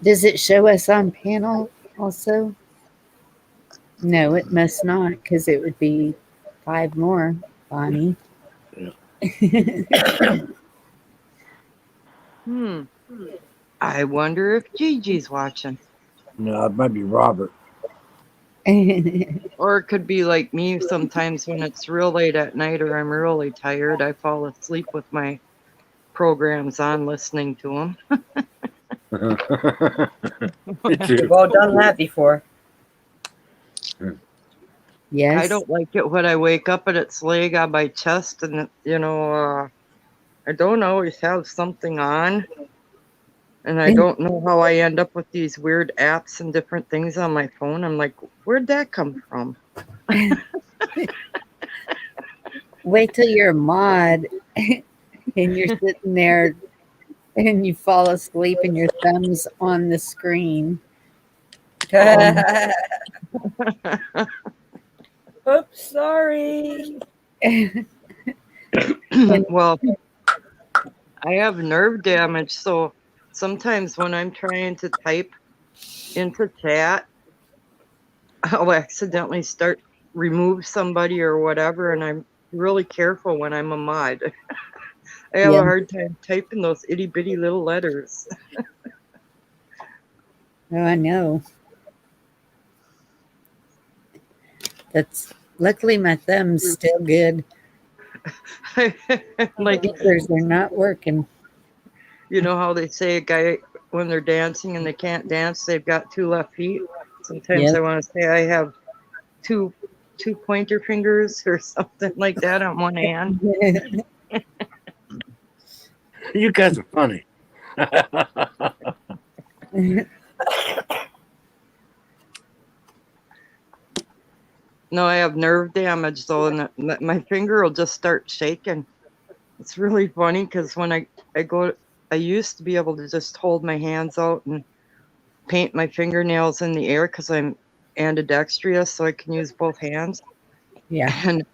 Does it show us on panel also? No, it must not, because it would be 5 more, Bonnie. I wonder if Gigi's watching. No, it might be Robert. Or it could be like me sometimes when it's real late at night or I'm really tired. I fall asleep with my programs on listening to them. Me too. We've all done that before. Yes. I don't like it when I wake up and it's laying on my chest and, I don't always have something on. And I don't know how I end up with these weird apps and different things on my phone. I'm like, where'd that come from? Wait till you're a mod and you're sitting there and you fall asleep and your thumb's on the screen. Oops, sorry. Well, I have nerve damage, so sometimes when I'm trying to type into chat, I'll accidentally remove somebody or whatever, and I'm really careful when I'm a mod. I have Yeah. a hard time typing those itty bitty little letters. Oh, I know. Luckily my thumb's still good. Like, Fingers are not working. you know how they say a guy when they're dancing and they can't dance, they've got two left feet. Sometimes Yep. I want to say I have two pointer fingers or something like that on one hand. You guys are funny. No, I have nerve damage though, and my finger will just start shaking. It's really funny because when I used to be able to just hold my hands out and paint my fingernails in the air because I'm ambidextrous, so I can use both hands. Yeah. And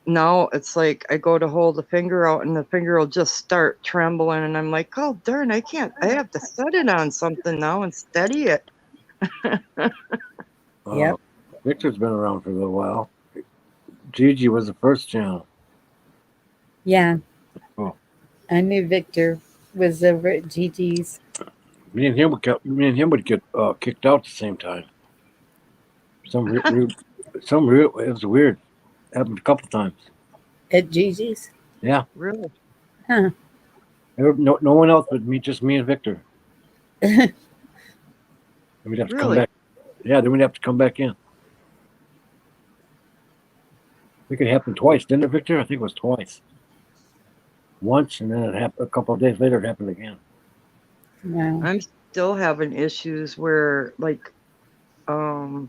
now it's like I go to hold the finger out and the finger will just start trembling, and I'm like, oh darn, I can't. I have to set it on something now and steady it. Yep. Victor's been around for a little while. Gigi was the first channel. Yeah. Oh. I knew Victor was over at Gigi's. Me and him would get kicked out at the same time. It was weird. Happened a couple times. At Gigi's? Yeah. Really? Huh. No one else but me, just me and Victor. And we'd have to come Really? back. Yeah, then we'd have to come back in. I think it happened twice, didn't it, Victor? I think it was twice. Once, and then it happened a couple of days later. It happened again. Wow. I'm still having issues where, like, I'll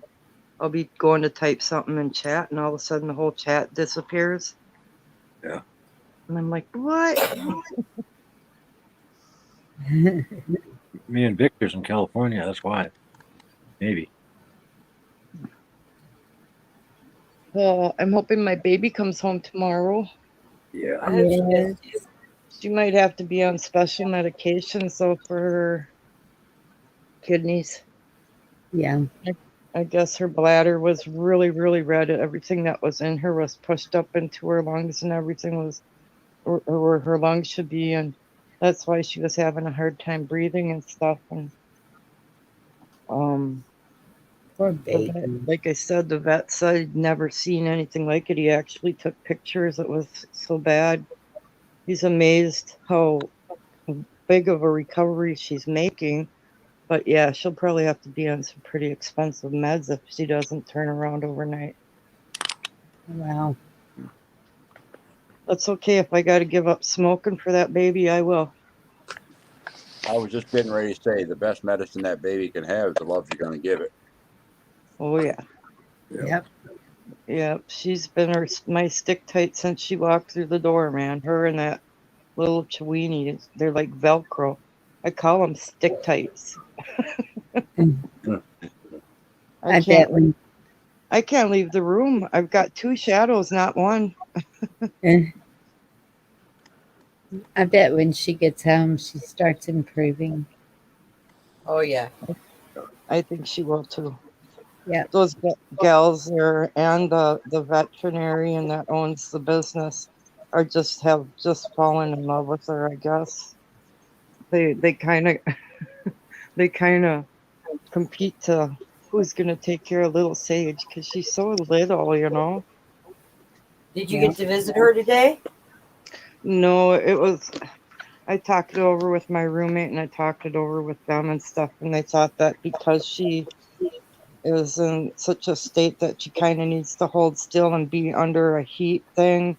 be going to type something in chat, and all of a sudden the whole chat disappears. Yeah. And I'm like, what? Me and Victor's in California. That's why. Maybe. I'm hoping my baby comes home tomorrow. Yeah. I hope she does too. She might have to be on special medications, though, for her kidneys. Yeah. I guess her bladder was really, really red. Everything that was in her was pushed up into her lungs, and everything was where her lungs should be, and that's why she was having a hard time breathing and stuff. And Poor the baby. vet, like I said, the vet said he'd never seen anything like it. He actually took pictures. It was so bad. He's amazed how big of a recovery she's making. But yeah, she'll probably have to be on some pretty expensive meds if she doesn't turn around overnight. Wow. That's okay. If I got to give up smoking for that baby, I will. I was just getting ready to say the best medicine that baby can have is the love you're going to give it. Oh yeah, Yep. yeah. She's been my stick tight since she walked through the door, man. Her and that little Chiweenie, they're like Velcro. I call them stick tights. I bet when I can't leave the room. I've got two shadows, not one. I bet when she gets home, she starts improving. Oh yeah. I think she will too. Yeah. Those gals there and the veterinarian that owns the business are have fallen in love with her, I guess. They kind of they kind of compete to who's gonna take care of little Sage because she's so little, you know. Did you get to visit her today? No, I talked it over with my roommate and I talked it over with them and stuff, and they thought that because she is in such a state that she kind of needs to hold still and be under a heat thing,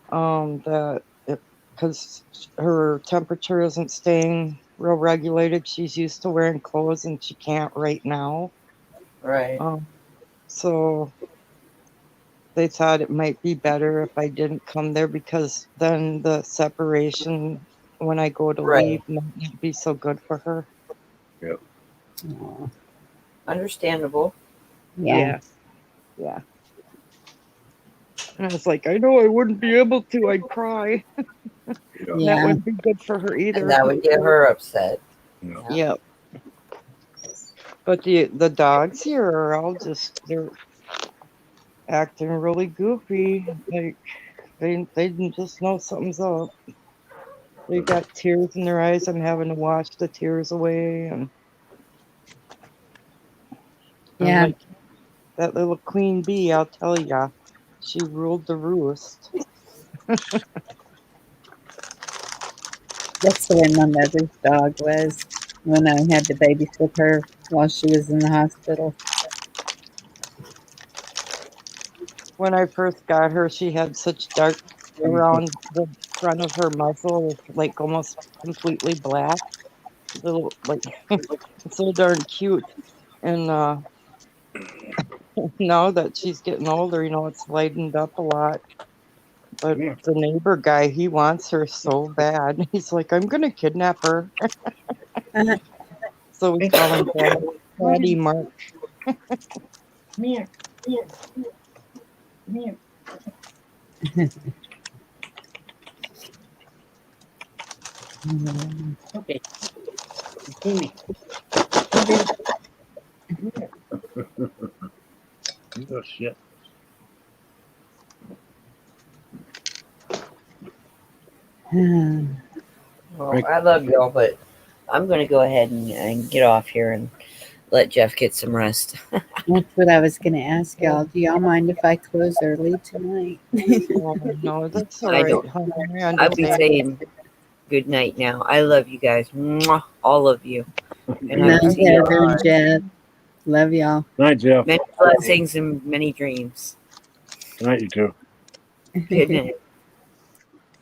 because her temperature isn't staying real regulated. She's used to wearing clothes and she can't right now. Right. So they thought it might be better if I didn't come there because then the separation when I go to Right. leave might not be so good for her. Aw. Understandable. Yeah. Yeah. And I was like, I know I wouldn't be able to. I'd cry. That Yeah. wouldn't be good for her either. And that would get her upset. Yeah. Yep. But the dogs here are all they're acting really goofy. Like they just know something's up. They got tears in their eyes. I'm having to wash the tears away, and I'm Yeah. like, that little queen bee, I'll tell ya, she ruled the roost. That's the way my mother's dog was when I had to babysit her while she was in the hospital. When I first got her, she had such dark around the front of her muzzle, it's like almost completely black. Little like it's so darn cute. And now that she's getting older, it's lightened up a lot. But Yeah. the neighbor guy, he wants her so bad. He's like, I'm gonna kidnap her. Uh, So we call him Daddy Mark. Okay. Timmy. Oh shit. Well, I love y'all, but I'm going to go ahead and get off here and let Jeff get some rest. That's what I was going to ask y'all. Do y'all mind if I close early tonight? Oh, no, that's all I right, don't. honey. I I'll be understand. saying good night now. I love you guys. Mwah, all of you. And I Night, will see y'all. Heather and Jeff. Love y'all. Night, Jeff. Many blessings and many dreams. Night, you too. Good night.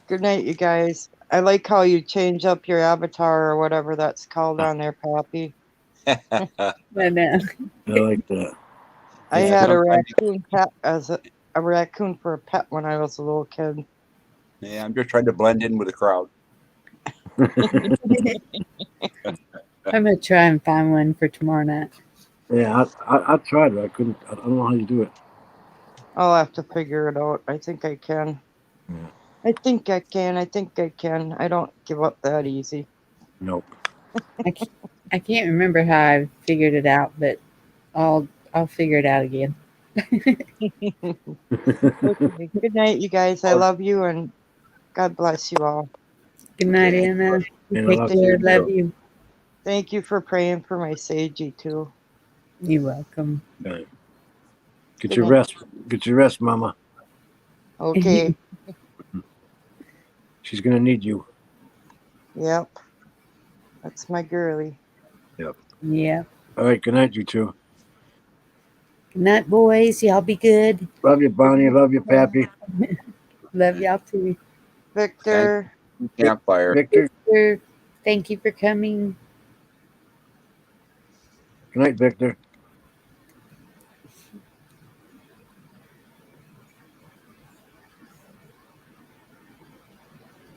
Good night, you guys. I like how you change up your avatar or whatever that's called on there, Pappy. I know. I like that. I Yeah, had a sometimes raccoon pet as a raccoon for a pet when I was a little kid. Yeah, I'm just trying to blend in with the crowd. I'm going to try and find one for tomorrow night. Yeah, I tried it. I couldn't. I don't know how you do it. I'll have to figure it out. I think I can. Yeah. I think I can. I think I can. I don't give up that easy. Nope. I can't remember how I figured it out, but I'll figure it out again. Okay. Good night, you guys. I love you and God bless you all. Good night, Okay. Anna. And I Take love care. you Love too. you. Thank you for praying for my Sagey too. You're welcome. Get Good your night. rest. Get your rest, Mama. Okay. She's gonna need you. Yep. That's my girly. Yeah. All right. Good night, you two. Good night, boys. Y'all be good. Love you, Bonnie. Love you, Pappy. Love y'all too. Victor. Campfire. Victor. Thank you for coming. Good night, Victor.